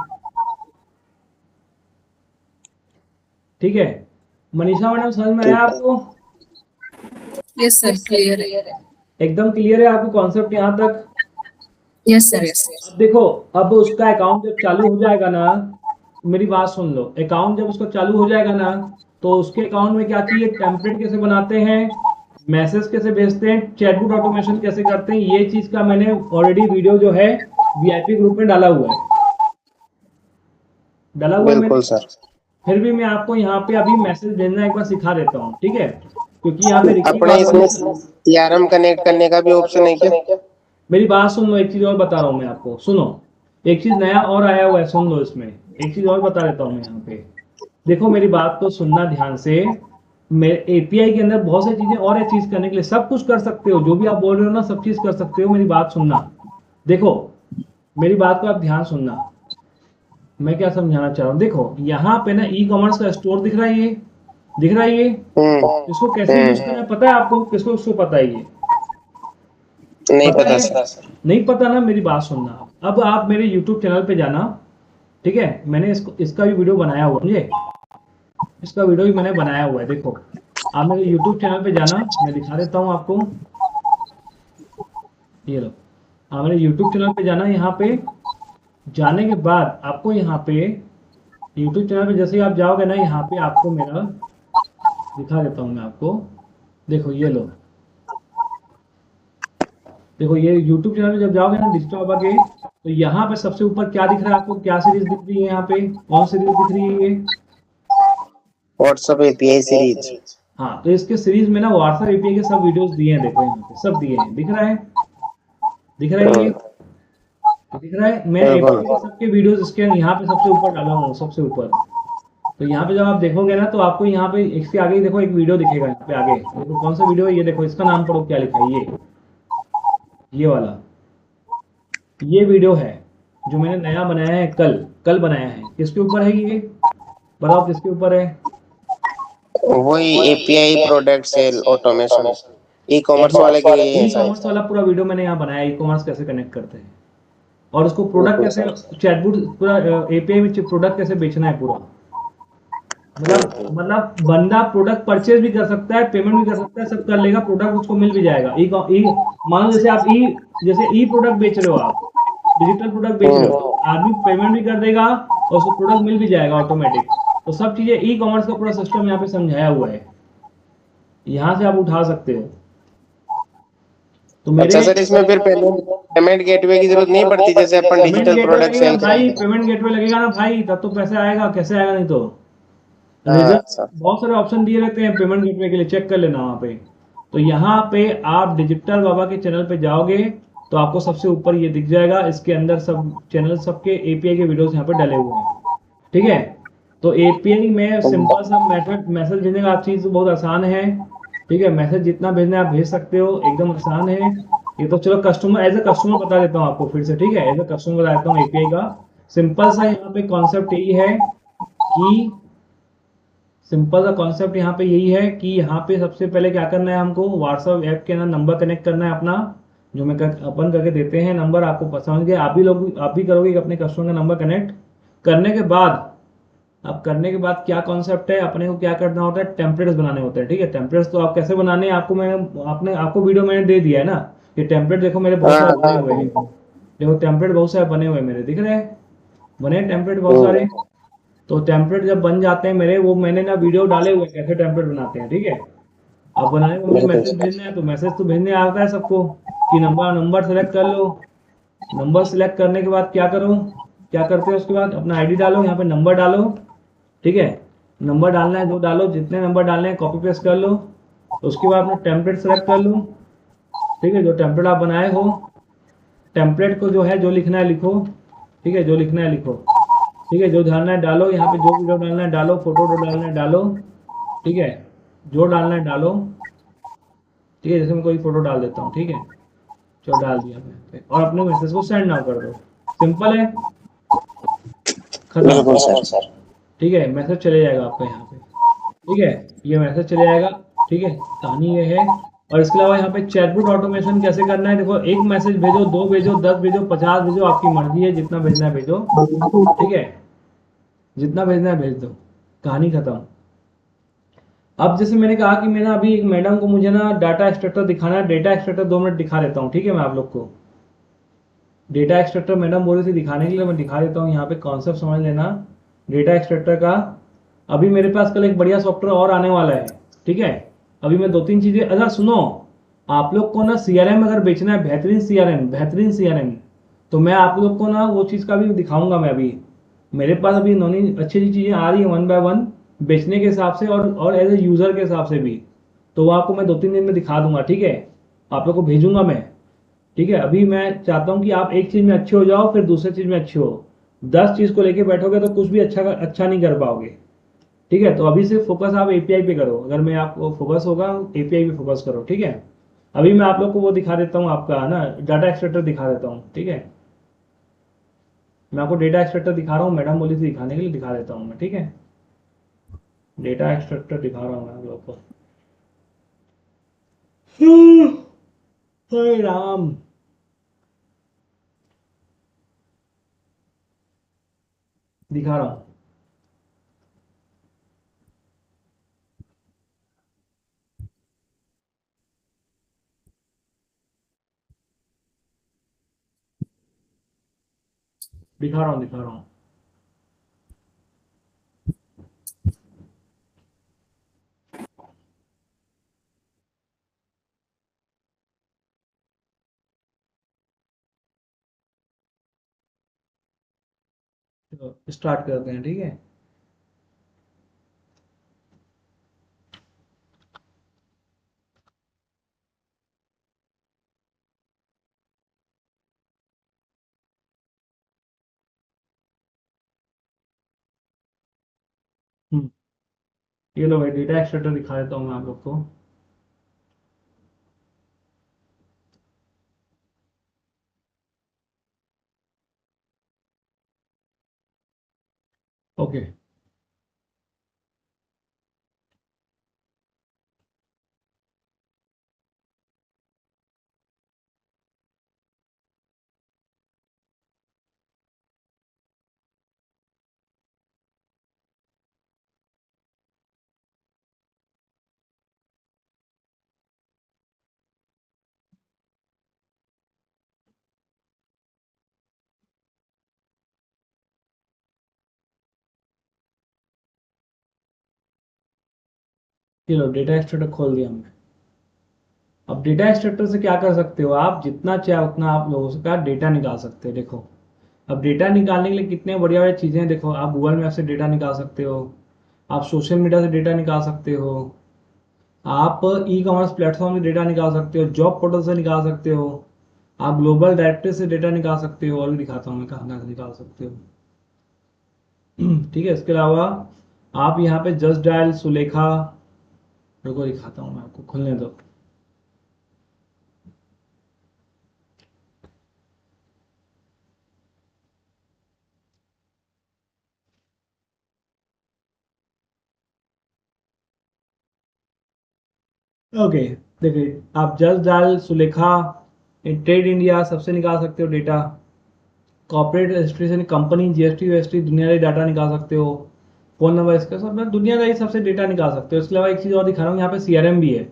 ठीक है। मनीषा मैडम समझ में आया ठीक। आपको? यस सर, क्लियर है। एकदम क्लियर है आपको कॉन्सेप्ट यहाँ तक? Yes sir, yes sir. अब देखो, अब उसका अकाउंट जब चालू हो जाएगा ना, मेरी बात सुन लो, अकाउंट जब उसका चालू हो जाएगा ना, तो उसके अकाउंट में क्या चाहिए? टेम्पलेट कैसे बनाते हैं, मैसेज कैसे भेजते हैं, चैटबॉट ऑटोमेशन कैसे करते हैं, ये चीज का मैंने ऑलरेडी वीडियो जो है वीआईपी ग्रुप में डाला हुआ है, बिल्कुल सर। फिर भी मैं आपको यहाँ पे अभी मैसेज भेजना एक बार सिखा देता हूँ, ठीक है, क्योंकि यहाँ पे रिक्की अपने इसमें सीआरएम कनेक्ट करने का भी ऑप्शन है क्या? मेरी बात सुन लो, एक चीज और बता रहा हूँ मैं आपको, सुनो। एक चीज नया और आया हुआ है, सुन लो। इसमें एक चीज और बता देता हूँ मैं यहाँ पे। देखो मेरी बात को सुनना ध्यान से। मेरे एपीआई के अंदर बहुत सारी चीजें और है चीज करने के लिए, सब कुछ कर सकते हो, जो भी आप बोल रहे हो ना, सब चीज कर सकते हो। मेरी बात सुनना, देखो मेरी बात को आप ध्यान सुनना, मैं क्या समझाना चाह रहा हूँ। देखो यहाँ पे ना ई कॉमर्स का स्टोर दिख रहा है, ये दिख रहा है ये। इसको कैसे यूज करना है पता है आपको? किसको उसको पता है ये? नहीं पता पता है? सर। नहीं पता ना? मेरी बात सुनना। अब आप मेरे YouTube चैनल पे जाना, ठीक है। मैंने इसका भी वीडियो बनाया हुआ, मुझे इसका वीडियो भी मैंने बनाया हुआ है। देखो आप मेरे YouTube चैनल पे जाना, मैं दिखा देता हूँ आपको, ये लो। आप मेरे YouTube चैनल पे जाना, यहाँ पे जाने के बाद आपको यहाँ पे YouTube चैनल पे जैसे ही आप जाओगे ना, यहाँ पे आपको मेरा दिखा देता हूँ मैं आपको। देखो ये लो, देखो ये YouTube चैनल पे जब जाओगे ना डिजिटल बाबा के, तो यहाँ पे सबसे ऊपर क्या दिख रहा है आपको? क्या सीरीज दिख रही है यहाँ पे? कौन सीरीज दिख रही है ये? WhatsApp API series. हाँ, तो इसके सीरीज में ना व्हाट्सएप एपीआई के सब वीडियोस दिए हैं, देखो यहाँ पे सब दिए हैं, दिख रहा है? दिख रहा है ये? दिख रहा है? मैं एपीआई के सबके वीडियोस इसके यहाँ पे सबसे ऊपर डाला हूँ, सबसे ऊपर। तो यहाँ पे जब आप देखोगे ना, तो आपको यहाँ पे इसके आगे देखो एक वीडियो दिखेगा, यहाँ पे आगे देखो कौन सा वीडियो है ये। देखो इसका नाम पढ़ो, क्या लिखा है ये वाला, ये वीडियो है जो मैंने नया बनाया है, कल बनाया है। किसके ऊपर है ये? बताओ किसके ऊपर है? वही API product sale automation, e commerce वाले के लिए ई है कॉमर्स वाला पूरा वीडियो मैंने यहाँ बनाया, ई कॉमर्स कैसे कनेक्ट करते हैं और उसको प्रोडक्ट कैसे, चैटबॉट पूरा एपीआई में प्रोडक्ट कैसे बेचना है पूरा। मतलब बंदा प्रोडक्ट परचेज भी कर सकता है, पेमेंट भी कर सकता है, सब कर लेगा, प्रोडक्ट उसको मिल भी जाएगा। मान लो जैसे आप जैसे ई प्रोडक्ट बेच रहे हो, आप डिजिटल प्रोडक्ट बेच रहे हो, तो आदमी पेमेंट भी कर देगा और उसको प्रोडक्ट मिल भी जाएगा ऑटोमेटिक। तो सब चीजें ई कॉमर्स का पूरा सिस्टम यहाँ पे समझाया हुआ है, यहाँ से आप उठा सकते हो। तो मेरे अच्छा सर, इसमें फिर पेमेंट गेटवे की जरूरत नहीं पड़ती, जैसे अपन डिजिटल प्रोडक्ट सेल भाई करते पेमेंट गेटवे लगेगा ना भाई, तब तो पैसे आएगा, कैसे आएगा? नहीं तो हैं। रिजल्ट बहुत सारे ऑप्शन दिए रहते हैं पेमेंट गेटवे के लिए, चेक कर लेना वहाँ पे। तो यहाँ पे आप डिजिटल बाबा के चैनल पे जाओगे तो आपको सबसे ऊपर ये दिख जाएगा, इसके अंदर सब चैनल सबके एपीआई के वीडियोस यहाँ पे डले हुए हैं, ठीक है। तो एपीआई में सिंपल सा मेथड, मैसेज भेजने का चीज बहुत आसान है, ठीक है। मैसेज जितना भेजना है आप भेज सकते हो, एकदम आसान है ये। तो चलो कस्टमर, एज ए कस्टमर बता देता हूँ आपको फिर से, ठीक है। एज ए कस्टमर बता देता हूँ एपीआई का सिंपल सा यहाँ पे कॉन्सेप्ट यही है कि सिंपल सा कॉन्सेप्ट यहाँ पे यही है कि यहाँ पे सबसे पहले क्या करना है हमको, व्हाट्सएप ऐप के अंदर नंबर कनेक्ट करना है अपना, जो मैं अपन करके देते हैं नंबर आपको समझ गए। आप भी करोगे अपने कस्टमर का नंबर कनेक्ट करने के बाद, अब करने के बाद क्या कॉन्सेप्ट है, अपने को क्या करना होता है, टेम्पलेट्स बनाने होते हैं, ठीक है। टेम्पलेट्स तो आप कैसे बनाने हैं आपको वीडियो मैंने दे दिया है ना। ये टेम्पलेट देखो मेरे बहुत सारे बने हुए हैं, देखो टेम्पलेट बहुत सारे बने हुए मेरे, दिख रहे हैं? बने टेम्पलेट बहुत सारे। तो टेम्पलेट जब बन जाते हैं मेरे, वो मैंने ना वीडियो डाले हुए हैं कैसे टेम्पलेट बनाते हैं, ठीक है। अब बनाने में मुझे मैसेज भेजना है, तो मैसेज तो भेजने आता है सबको कि नंबर सेलेक्ट कर लो। नंबर सेलेक्ट करने के बाद क्या करो, क्या करते हो उसके बाद अपना आईडी डालो, यहाँ पे नंबर डालो, ठीक है। नंबर डालना है जो डालो, जितने नंबर डालने हैं कॉपी पेस्ट कर लो। उसके बाद अपना टेम्पलेट सेलेक्ट कर लो, ठीक है। जो टेम्पलेट आप बनाए हो, टेम्पलेट को जो है जो लिखना है लिखो, ठीक है। जो लिखना है लिखो, ठीक है। जो डालना है डालो, यहाँ पे जो वीडियो डालना है डालो, फोटो डालना है डालो, ठीक है। जो डालना है डालो, ठीक है। जैसे मैं कोई फोटो डाल देता हूँ, ठीक है। जो डाल दिया मैं, और अपने मैसेज को सेंड नाउ कर दो। सिंपल है, खत्म, सर। ठीक है। मैसेज चले जाएगा आपका यहाँ पे, ठीक है। ये मैसेज चले जाएगा, ठीक है। कहानी ये है। और इसके अलावा यहाँ पे चैटबॉट ऑटोमेशन कैसे करना है, देखो, एक मैसेज भेजो, 2 भेजो, 10 भेजो, 50 भेजो, आपकी मर्जी है, जितना भेजना है भेजो, ठीक है। जितना भेजना है भेज दो, कहानी खत्म। अब जैसे मैंने कहा कि मैं ना अभी एक मैडम को मुझे ना डाटा एक्सट्रैक्टर दिखाना है। डेटा एक्सट्रैक्टर 2 मिनट दिखा देता हूँ, ठीक है। मैं आप लोग को डेटा एक्सट्रैक्टर मैडम बोल रही थी दिखाने के लिए, मैं दिखा देता हूँ। यहाँ पे कॉन्सेप्ट समझ लेना डेटा एक्सट्रैक्टर का। अभी मेरे पास कल एक बढ़िया सॉफ्टवेयर और आने वाला है, ठीक है। अभी मैं 2-3 चीजें, अच्छा सुनो, आप लोग को ना सीआरएम अगर बेचना है, बेहतरीन सीआरएम, तो मैं आप लोग को ना वो चीज़ का भी दिखाऊंगा। मैं अभी मेरे पास अभी नई अच्छी अच्छी चीज़ें आ रही है 1 बाय 1 बेचने के हिसाब से और एज ए यूज़र के हिसाब से भी। तो वो आपको मैं 2-3 दिन में दिखा दूंगा, ठीक है। आप लोग को भेजूंगा मैं, ठीक है। अभी मैं चाहता हूँ कि आप एक चीज़ में अच्छे हो जाओ, फिर दूसरी चीज़ में अच्छे हो। 10 चीज़ को लेके बैठोगे तो कुछ भी अच्छा नहीं कर पाओगे, ठीक है। तो अभी से फोकस आप एपीआई पे करो। अगर मैं आपको फोकस होगा एपीआई पे फोकस करो, ठीक है। अभी मैं आप लोग को वो दिखा देता हूँ, आपका ना डाटा एक्सट्रैक्टर दिखा देता हूँ, ठीक है। मैं आपको डेटा एक्सट्रैक्टर दिखा रहा हूँ, मैडम बोली थी दिखाने के लिए, दिखा देता हूँ मैं, ठीक है। डेटा एक्सट्रैक्टर दिखा रहा हूँ मैं आप लोग को। हे राम, दिखा रहा हूँ। दिखा रहा हूँ। तो स्टार्ट करते हैं, ठीक है। ये लो भाई, डेटा एक्सट्रैक्टर दिखा देता हूँ मैं आप लोग को। ओके, ये लो डेटा एक्सट्रैक्टर खोल दिया हमने। अब डेटा एक्सट्रैक्टर से क्या कर सकते हो आप, जितना चाहे उतना आप लोगों का डेटा निकाल सकते हैं। देखो, अब डेटा निकालने के लिए कितने बढ़िया बढ़िया चीज़ें हैं। देखो, आप गूगल मैप से डेटा निकाल सकते हो, आप सोशल मीडिया से डेटा निकाल सकते हो, आप ई कॉमर्स प्लेटफॉर्म से डेटा निकाल सकते हो, जॉब पोर्टल से निकाल सकते हो, आप ग्लोबल डायरेक्टरी से डेटा निकाल सकते हो। और भी दिखाता हूँ मैं कहाँ कहाँ से निकाल सकते हो, ठीक है। इसके अलावा आप यहाँ पे जस्ट डायल सुलेखा, रुको दिखाता हूँ मैं आपको, खुलने दो। ओके, देखिए, आप just dial Sulekha, trade India सबसे निकाल सकते हो data. Corporate registration, company, GST VST, दुनियादारी डाटा निकाल सकते हो। फोन नंबर, इसका सब ना दुनियादारी सबसे डेटा निकाल सकते हो। इसके अलावा एक चीज़ और दिखा रहा हूँ, यहाँ पे सीआरएम भी है।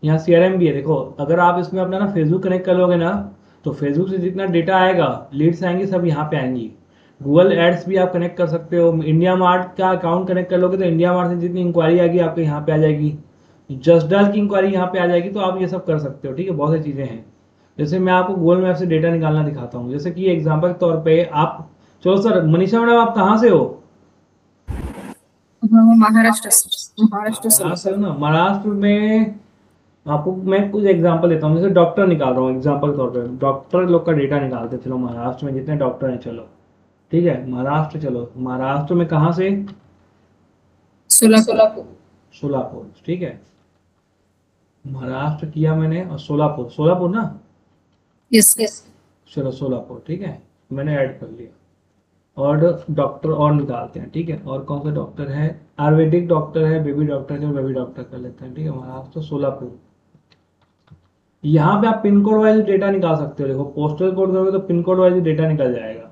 यहाँ सीआरएम भी है। देखो, अगर आप इसमें अपना ना फेसबुक कनेक्ट कर लोगे ना, तो फेसबुक से जितना डेटा आएगा, लीड्स आएंगी, सब यहाँ पे आएंगी। गूगल एड्स भी आप कनेक्ट कर सकते हो। इंडिया मार्ट का अकाउंट कनेक्ट कर लोगे तो इंडिया मार्ट से जितनी इंक्वायरी आएगी आपको यहाँ पे आ जाएगी। जस्ट डायल की इंक्वायरी यहाँ पे आ जाएगी, तो आप ये सब कर सकते हो। ठीक है, बहुत सी चीज़ें हैं। जैसे मैं आपको गूगल मैप से डेटा निकालना दिखाता हूँ। जैसे कि एग्जाम्पल के तौर पे आप, चलो सर मनीषा मैडम आप कहाँ से हो? महाराष्ट्र से, महाराष्ट्र से। महाराष्ट्र हो ना? महाराष्ट्र में आपको मैं कुछ एग्जांपल देता हूँ। जैसे डॉक्टर निकाल रहा हूँ एग्जांपल के तौर पे, डॉक्टर लोग का डेटा निकालते। चलो महाराष्ट्र में जितने डॉक्टर हैं, चलो ठीक है महाराष्ट्र, चलो महाराष्ट्र में कहाँ से? सोलापुर। सोलापुर, ठीक है। महाराष्ट्र किया मैंने, और सोलापुर, सोलापुर ना? Yes yes. चलो सोलापुर, ठीक है, मैंने ऐड कर लिया। और डॉक्टर और निकालते हैं, ठीक है। और कौन सा डॉक्टर है? आयुर्वेदिक डॉक्टर है, बेबी डॉक्टर है, बेबी डॉक्टर कर लेते हैं, ठीक है। महाराष्ट्र सोलापुर। यहाँ पे आप पिन कोड वाइज डेटा निकाल सकते हो। देखो पोस्टल कोड करोगे तो पिन कोड वाइज डेटा निकल जाएगा।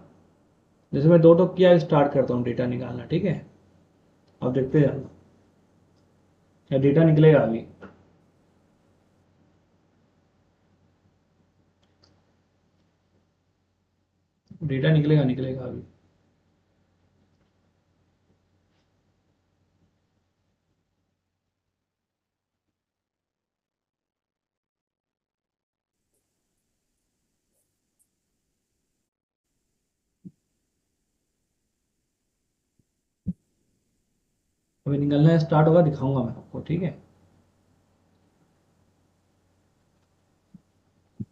जैसे मैं 2 टोक किया, स्टार्ट करता हूँ डेटा निकालना, ठीक है। अब देखते जाना, या डेटा निकलेगा अभी। डेटा निकलेगा, निकलेगा अभी। अभी निकलना स्टार्ट होगा, दिखाऊंगा मैं आपको, ठीक है।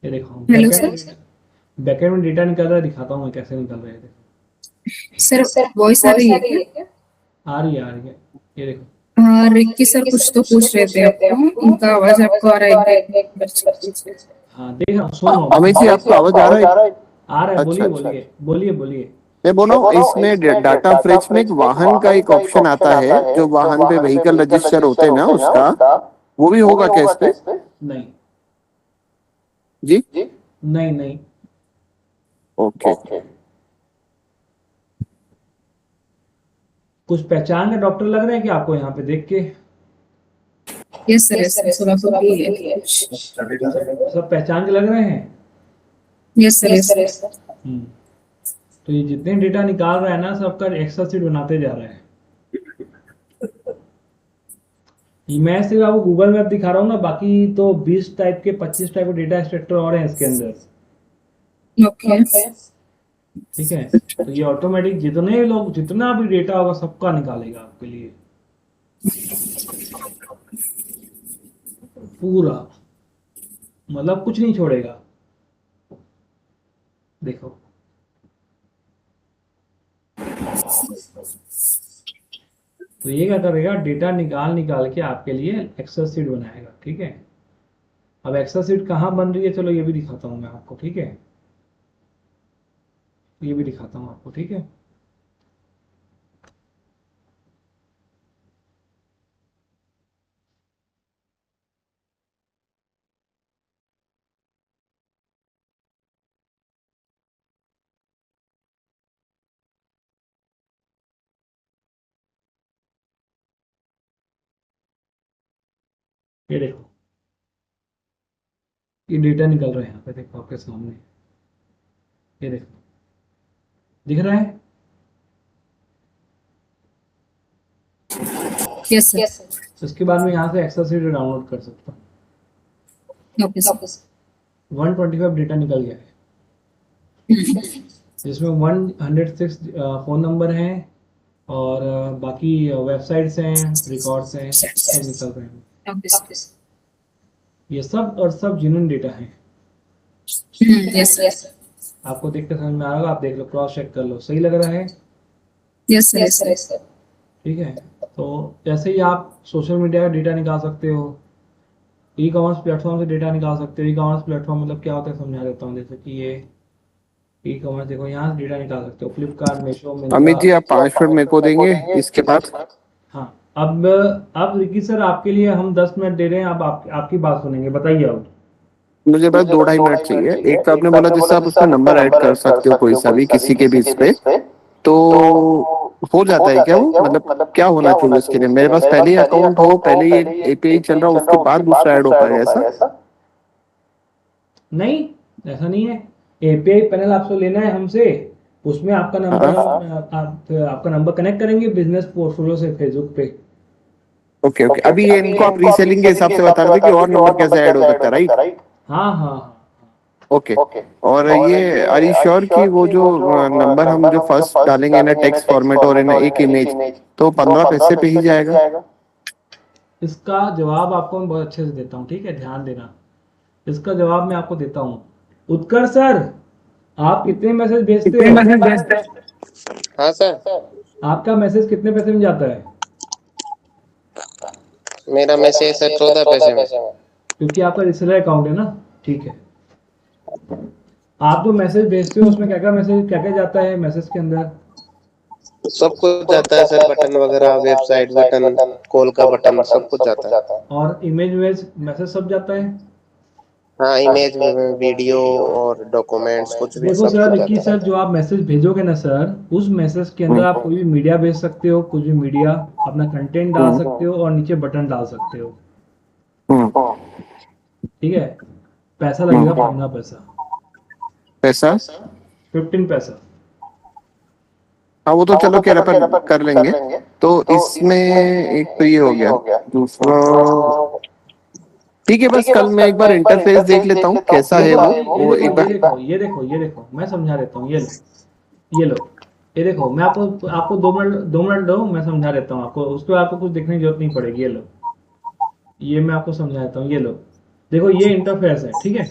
ये देखो हेलो सर। बैकेंड में डेटा निकल रहा है, दिखाता हूँ मैं कैसे निकल रहे हैं। सर वॉइस आ रही है क्या? आ रही है, आ रही है, ये देखो। हाँ, रिक्की सर कुछ तो पूछ रहे थे आपको, उनका आवाज आपको आ रहा है क्या? हाँ देख, सुनो अमित जी आपको आवाज आ रहा है? आ रहा है, बोलिए अच्छा, बोलिए बोलिए बोलिए। मैं बोल रहा हूँ इसमें डाटा फ्रेच में एक वाहन का एक ऑप्शन आता है, जो वाहन पे व्हीकल रजिस्टर होते हैं ना उसका, वो भी होगा क्या इस पे? नहीं जी नहीं नहीं। ओके। कुछ पहचान के डॉक्टर लग रहे हैं कि आपको यहाँ पे देख के? Yes sir, yes sir, Solapur की है। सब पहचान के लग रहे हैं? Yes sir, yes sir. तो ये जितने डेटा निकाल रहा है ना, सबका एक्सेल शीट बनाते जा रहा है। ये मैं सिर्फ आपको गूगल मैप दिखा रहा हूँ ना, बाकी तो 20 टाइप के 25 टाइप के डेटा एक्सट्रैक्टर और हैं इसके अंदर। ओके। ठीक है, तो ये ऑटोमेटिक जितने लोग, जितना भी डेटा होगा सबका निकालेगा आपके लिए पूरा, मतलब कुछ नहीं छोड़ेगा। देखो तो ये क्या करेगा, डेटा निकाल निकाल के आपके लिए एक्सेल शीट बनाएगा, ठीक है। अब एक्सेल शीट कहाँ बन रही है, चलो ये भी दिखाता हूँ मैं आपको, ठीक है। ये भी दिखाता हूँ आपको, ठीक है। ये देखो, ये डेटा निकल रहा है यहाँ पे, देखो आपके सामने, ये देखो दिख रहा है। Yes sir. उसके बाद में यहाँ से एक्सेल शीट डाउनलोड कर सकता हूँ। Okay sir. 125 डेटा निकल गया है, जिसमें 106 फ़ोन नंबर हैं और बाकी वेबसाइट्स हैं, रिकॉर्ड्स हैं, सब निकल रहे हैं। Okay sir. ये सब और सब जेन्युइन डेटा हैं। Yes sir. आपको देख के समझ में आ रहा होगा, आप देख लो, क्रॉस चेक कर लो, सही लग रहा है? Yes sir, yes sir. ठीक है, तो जैसे ही आप सोशल मीडिया का डेटा निकाल सकते हो, ई कॉमर्स प्लेटफॉर्म से डेटा निकाल सकते हो। ई कॉमर्स प्लेटफॉर्म मतलब क्या होता है समझा देता हूँ। जैसे कि ये ई कॉमर्स, देखो यहाँ से डेटा निकाल सकते हो, फ्लिपकार्ट, मीशो, अमित जी आप 5 मिनट मेरे को देंगे इसके बाद? हाँ, अब रिकी सर आपके लिए हम 10 मिनट दे रहे हैं, अब आपकी बात सुनेंगे, बताइए अब। मुझे बस 2-2.5 मिनट चाहिए। एक तो आपने बोला जैसे आप उसमें नंबर ऐड कर सकते हो कोई सा भी, किसी के भी इस पे, तो हो जाता है क्या वो? मतलब क्या होना चाहिए उसके लिए? मेरे पास पहले ही अकाउंट हो, पहले ही एपीआई चल रहा हो, उसके बाद दूसरा ऐड हो पाएगा ऐसा? नहीं, ऐसा नहीं है। एपीआई पैनल आपको लेना है हमसे, उसमें आपका नंबर आपका नंबर कनेक्ट करेंगे बिजनेस पोर्टफोलियो से फेसबुक पे। ओके ओके, अभी ये इनको आप रीसेलिंग के हिसाब से बता रहे थे कि और नंबर कैसे ऐड हो सकता है, राइट? हाँ हाँ हाँ। ओके। और ये आर यू श्योर कि वो जो नंबर हम जो फर्स्ट डालेंगे इन टेक्स्ट फॉर्मेट और इन एक इमेज, तो 15 पैसे पे ही जाएगा? इसका जवाब आपको मैं बहुत अच्छे से देता हूँ, ठीक है, ध्यान देना। इसका जवाब मैं आपको देता हूँ। उत्कर्ष सर, आप कितने मैसेज भेजते हो? हाँ सर, आपका मैसेज कितने पैसे में जाता है? मेरा मैसेज सर 14 पैसे में। क्योंकि आपका रिसेलर अकाउंट है ना, ठीक है। आप जो मैसेज भेजते हो उसमें क्या क्या मैसेज, क्या क्या जाता है मैसेज के अंदर? सब कुछ जाता है सर, बटन वगैरह, वेबसाइट बटन, कॉल का बटन, सब कुछ जाता है। और इमेज वेज मैसेज सब जाता है? हाँ, इमेज, वीडियो और डॉक्यूमेंट्स कुछ भी, देखो सब सर कुछ कि जाता सर जो आप मैसेज भेजोगे ना सर, उस मैसेज के अंदर आप कोई भी मीडिया भेज सकते हो, कुछ भी मीडिया अपना कंटेंट डाल सकते हो और नीचे बटन डाल सकते हो, ठीक है। पैसा लगेगा 15 पैसा। पैसा? 15 पैसा। हाँ वो तो चलो कह रहा पर कर लेंगे। तो इसमें एक तो ये हो गया, दूसरा ठीक है, बस कल मैं एक बार इंटरफेस देख लेता हूँ कैसा है देखो वो एक बार। ये देखो मैं समझा देता हूँ, ये लो, ये लो, ये देखो। मैं आपको आपको 2 मिनट दो, मैं समझा देता हूँ आपको, उसके बाद आपको कुछ देखने की जरूरत नहीं पड़ेगी। ये लो, ये मैं आपको समझा देता हूँ, ये लो। देखो ये इंटरफेस है, ठीक है।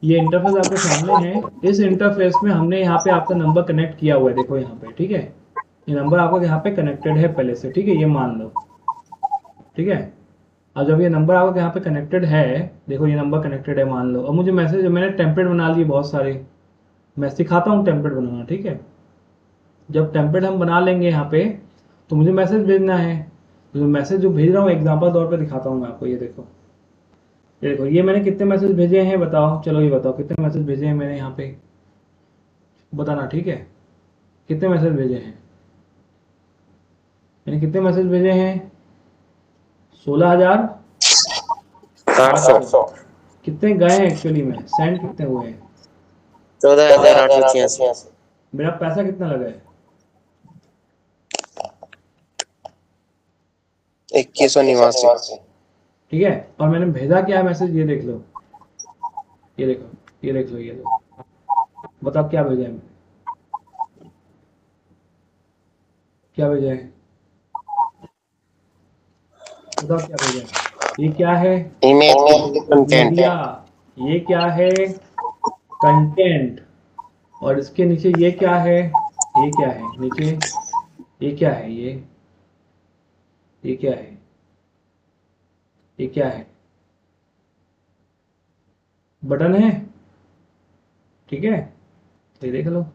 ये इंटरफेस आपके सामने है। इस इंटरफेस में हमने यहाँ पे आपका नंबर कनेक्ट किया हुआ है, देखो यहाँ पे, ठीक है। ये नंबर आपका यहाँ पे कनेक्टेड है पहले से, ठीक है, ये मान लो, ठीक है। और जब ये नंबर आपका यहाँ पे कनेक्टेड है, देखो ये नंबर कनेक्टेड है मान लो, और मुझे मैसेज, मैंने टेम्पलेट बना लिए बहुत सारे, मैं सिखाता हूँ टेम्पलेट बनाना, ठीक है। जब टेम्पलेट हम बना लेंगे यहाँ पे, तो मुझे मैसेज भेजना है। जो मैसेज जो भेज रहा हूँ एग्जाम्पल तौर पे दिखाता हूँ मैं आपको, ये देखो, ये देखो, ये मैंने कितने मैसेज भेजे हैं बताओ, चलो ये बताओ कितने मैसेज भेजे हैं मैंने यहाँ पे, बताना, ठीक है। कितने मैसेज भेजे हैं मैंने, कितने मैसेज भेजे हैं? 16,800। 800। कितने गए हैं एक्चुअली में, सेंड कितने हुए हैं? 14,886। मेरा पैसा कितना लगा है? 2189। ठीक है। और मैंने भेजा क्या मैसेज, ये देख लो, ये देखो, ये देख लो, ये लो, बताओ क्या भेजा है मैंने, क्या भेजा है, बताओ क्या भेजा है। ये क्या है? Image content. मीडिया। ये क्या है? कंटेंट। और इसके नीचे ये क्या है? ये क्या है नीचे? ये क्या है? ये क्या है? ये क्या है? बटन है, ठीक है। तो ये देख लो,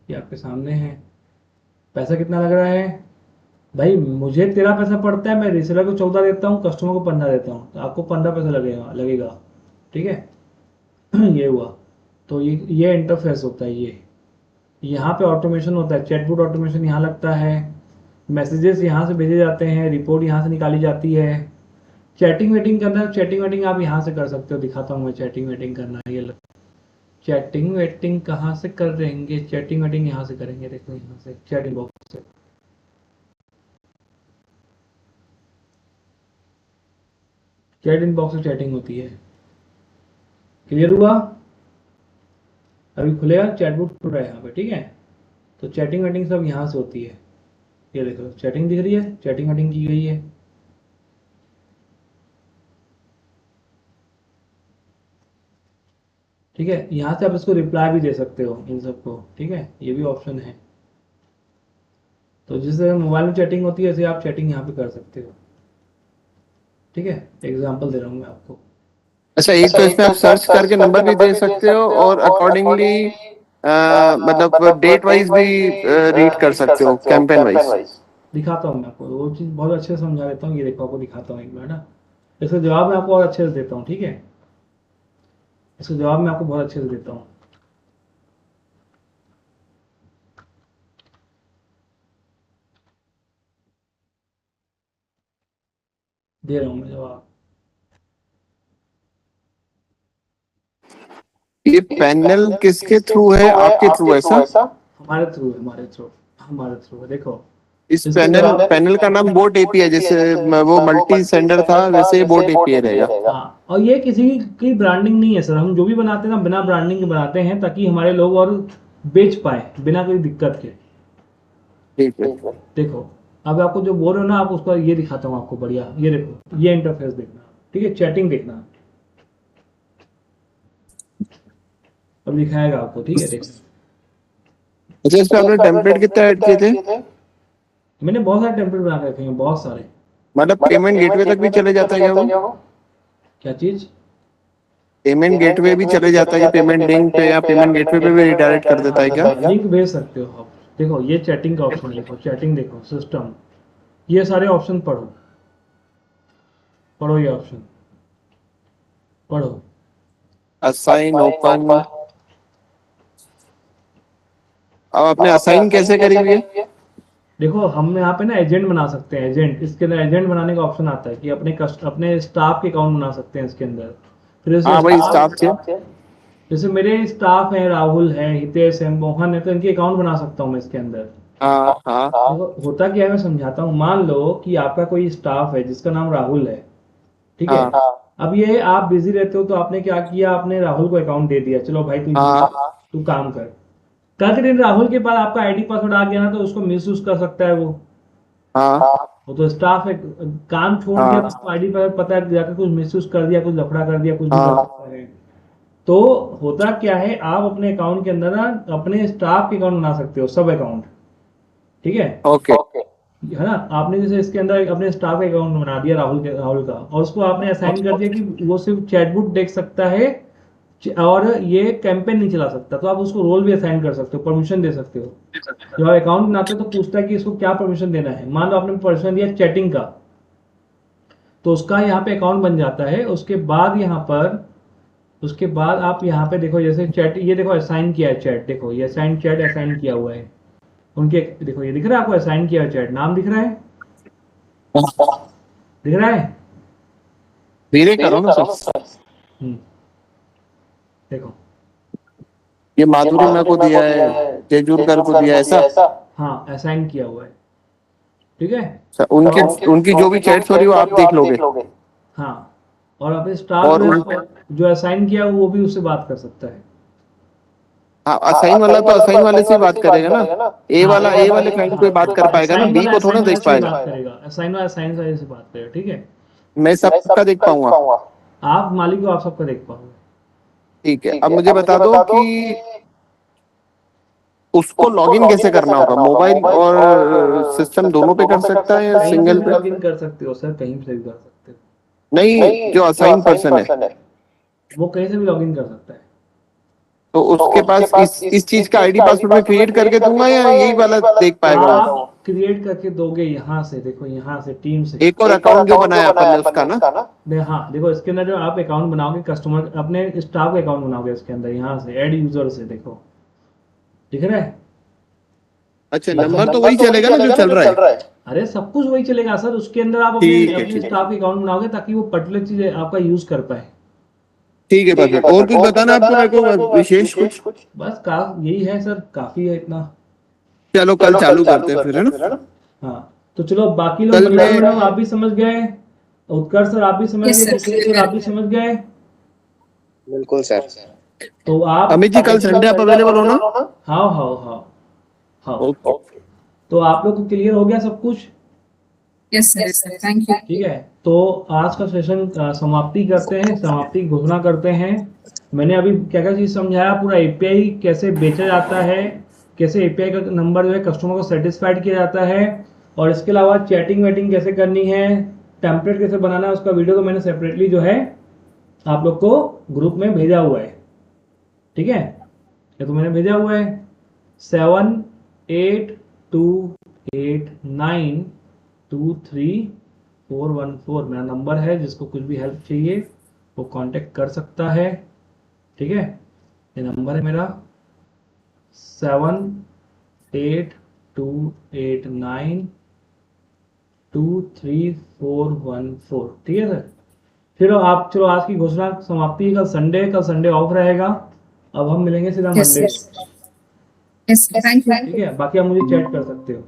ये आपके सामने है। पैसा कितना लग रहा है भाई? मुझे 13 पैसा पड़ता है, मैं रिसेलर को 14 देता हूँ, कस्टमर को 15 देता हूँ, तो आपको 15 पैसा लगेगा, ठीक है। ये हुआ। तो ये इंटरफेस होता है। ये यहाँ पे ऑटोमेशन होता है, चैटबॉट ऑटोमेशन यहाँ लगता है, मैसेजेस यहाँ से भेजे जाते हैं, रिपोर्ट यहाँ से निकाली जाती है। चैटिंग वेटिंग करना है, चैटिंग वेटिंग आप यहाँ से कर सकते हो, दिखाता हूँ मैं चैटिंग वेटिंग करना है। ये लो, चैटिंग वेटिंग कहाँ से करेंगे? चैटिंग वेटिंग यहाँ से करेंगे, देखो यहाँ से चैटिंग बॉक्स से। चैटिंग बॉक्स से चैटिंग होती है। क्लियर हुआ? अभी खुलेगा, चैटबॉट खुल रहा है यहाँ पे, ठीक है। तो चैटिंग वेटिंग सब यहाँ से होती है। ये देखो चैटिंग दिख रही है, चैटिंग वेटिंग की गई है। ठीक है, यहाँ से आप इसको रिप्लाई भी दे सकते हो इन सबको, ठीक है, ये भी ऑप्शन है। तो जिस तरह मोबाइल में चैटिंग होती है, ऐसे आप चैटिंग यहाँ पे कर सकते हो, ठीक है। एग्जाम्पल दे रहा हूँ मैं आपको। अच्छा, एक तो इसमें आप सर्च करके नंबर भी दे सकते हो और अकॉर्डिंगली मतलब डेट वाइज भी रीड कर सकते हो, कैंपेन वाइज। दिखाता हूँ मैं आपको, वो चीज़ बहुत अच्छे से समझा देता हूँ। ये देखो आपको दिखाता हूँ एक बार ना, इसका जवाब मैं आपको और अच्छे से देता हूँ, ठीक है। इसका जवाब मैं आपको बहुत अच्छे से देता हूँ। दे रहा हूँ मैं जवाब। ये पैनल किसके थ्रू है, आपके थ्रू है सर? हमारे थ्रू है देखो इस पैनल का नाम बोट एपीआई है, जैसे वो मल्टी सेंडर था वैसे बोट एपीआई रहेगा। हाँ, और ये किसी की ब्रांडिंग नहीं है सर, हम जो भी बनाते हैं ना बिना ब्रांडिंग के बनाते हैं ताकि हमारे लोग और बेच पाए बिना कोई दिक्कत के। ठीक है। देखो अब आपको जो बोल रहे हो ना, आप उसका ये दिखाता हूँ आपको बढ़िया, ये देखो ये इंटरफेस देखना, ठीक है, चैटिंग देखना, अब दिखाएगा आपको, ठीक है देखना। अच्छा, इस पे आपने टेम्पलेट कितना ऐड किए थे? मैंने बहुत सारे टेम्पलेट बना के रखे हैं, बहुत सारे। मतलब पेमेंट गेटवे तक भी चले जाता है क्या वो? क्या चीज? पेमेंट गेटवे भी चले जाता है कि पेमेंट लिंक पे या पेमेंट गेटवे पे भी रिडायरेक्ट कर देता है क्या? लिंक भेज सकते हो आप। देखो ये चैटिंग का ऑप्शन देखो, चैटिंग देखो, सिस्टम, ये सारे ऑप्शन पढ़ो ये ऑप्शन पढ़ो। Assign, open. अब आपने असाइन कैसे करी हुई है? देखो हम यहाँ पे ना एजेंट बना सकते हैं, एजेंट, इसके अंदर एजेंट बनाने का ऑप्शन आता है कि अपने स्टाफ के अकाउंट बना सकते हैं इसके अंदर। फिर हाँ भाई, स्टाफ से जैसे मेरे स्टाफ है, राहुल है, हितेश है, मोहन है, तो इनके अकाउंट बना सकता हूँ मैं इसके अंदर। हाँ हाँ देखो होता क्या है, मैं समझाता हूँ। मान लो कि आपका कोई स्टाफ है जिसका नाम राहुल है, ठीक है। अब ये आप बिजी रहते हो तो आपने क्या किया, आपने राहुल को अकाउंट दे दिया, चलो भाई तू काम कर। कल के दिन राहुल के पास आपका आईडी पासवर्ड आ गया ना, तो उसको मिसयूज कर सकता है वो। वो तो स्टाफ है, काम छोड़ दिया तो आईडी पासवर्ड पता है, जाकर कुछ मिसयूज कर दिया, कुछ लफड़ा कर दिया, कुछ भी कर सकता है। तो होता क्या है, आप अपने अकाउंट के अंदर ना अपने स्टाफ के अकाउंट बना सकते हो, सब अकाउंट, ठीक है। ओके। है ना, आपने जैसे इसके अंदर अपने स्टाफ का अकाउंट बना दिया राहुल का, और उसको आपने असाइन कर दिया कि वो सिर्फ चैटबॉट देख सकता है और ये कैंपेन नहीं चला सकता, तो आप उसको रोल भी असाइन कर सकते हो, परमिशन दे सकते हो। जब आप अकाउंट बनाते हो तो पूछता है कि इसको क्या परमिशन देना है। मान लो आपने परमिशन दिया चैटिंग का, तो उसका यहाँ पे अकाउंट बन जाता है। उसके बाद आप यहाँ पे देखो, जैसे चैट, ये देखो असाइन किया है चैट, देखो ये असाइन चैट असाइन किया हुआ है उनके, देखो ये दिख रहा है आपको, असाइन किया है चैट, नाम दिख रहा है, दिख रहा है। धीरे करो ना सर। देखो ये माधुरी मैं को दिया है, तेजूरकर को दिया है, ऐसा? हाँ, असाइन किया हुआ है, ठीक है। उनकी जो भी चैट्स हो रही है वो आप देख लोगे। हाँ, और अपने स्टाफ जो असाइन किया वो भी उससे बात कर सकता है। हाँ, असाइन वाला तो असाइन वाले से बात करेगा ना, ए वाले क्लाइंट कोई बात कर पाएगा ना, बी को थोड़ा देख पाएगा। असाइन वाला असाइन वाले से बात करेगा, ठीक है। मैं सबका देख पाऊंगा। आप मालिक हो, आप सबका देख पाओगे, ठीक है। अब मुझे बता दो कि उसको लॉगिन कैसे करना होगा, मोबाइल और सिस्टम दोनों पे कर सकता है या सिंगल पे? लॉगिन कर सकते हो सर, कहीं से भी कर सकते हो। नहीं, जो असाइन पर्सन है वो कहीं से भी लॉगिन कर सकता है। तो उसके पास इस चीज का आईडी पासवर्ड में क्रिएट करके दूंगा या यही वाला देख पाएगा? आप क्रिएट करके दोगे यहाँ से, देखो यहाँ से टीम से एक और अकाउंट जो बनाया अपन ने उसका ना। हाँ देखो, इसके अंदर जो आप अकाउंट बनाओगे, कस्टमर अपने स्टाफ का अकाउंट बनाओगे इसके अंदर, यहाँ से ऐड यूजर से, देखो दिख रहा है। अच्छा, नंबर तो वही चलेगा ना जो चल रहा है? अरे सब कुछ वही चलेगा सर, उसके अंदर आप अपने स्टाफ के अकाउंट बनाओगे ताकि वो पर्टिकुलर चीज आपका यूज कर पाए। ठीक है, परफेक्ट। और कुछ बताना आपको मेरे को विशेष कुछ? बस यही है सर, काफी है इतना। चलो कल चालू करते हैं फिर, है ना? हाँ तो चलो, बाकी लोग आप भी समझ गए, उत्कर्ष सर आप भी समझ गए, आप भी समझ गए। बिल्कुल सर। तो आप अमित जी कल संडे आप अवेलेबल हो ना? हाँ। ओके। तो आप लोग को क्लियर हो गया सब कुछ? Yes sir, thank you. ठीक है, तो आज का सेशन समाप्ति करते हैं, समाप्ति घोषणा करते हैं। मैंने अभी क्या क्या चीज समझाया, पूरा एपीआई कैसे बेचा जाता है, कैसे एपीआई का नंबर जो है कस्टमर को सेटिस्फाइड किया जाता है, और इसके अलावा चैटिंग वेटिंग कैसे करनी है, टेम्पलेट कैसे बनाना है, उसका वीडियो तो मैंने सेपरेटली जो है आप लोग को ग्रुप में भेजा हुआ है, ठीक है। ये तो मैंने भेजा हुआ है 7828923414 मेरा नंबर है। जिसको कुछ भी हेल्प चाहिए वो कांटेक्ट कर सकता है, ठीक है। ये नंबर है मेरा 7828923414, ठीक है सर। फिर आप चलो, आज की घोषणा समाप्ति। कल संडे ऑफ रहेगा, अब हम मिलेंगे सीधा yes Monday, yes yes, thank you. ठीक है, बाकी आप मुझे चैट कर सकते हो।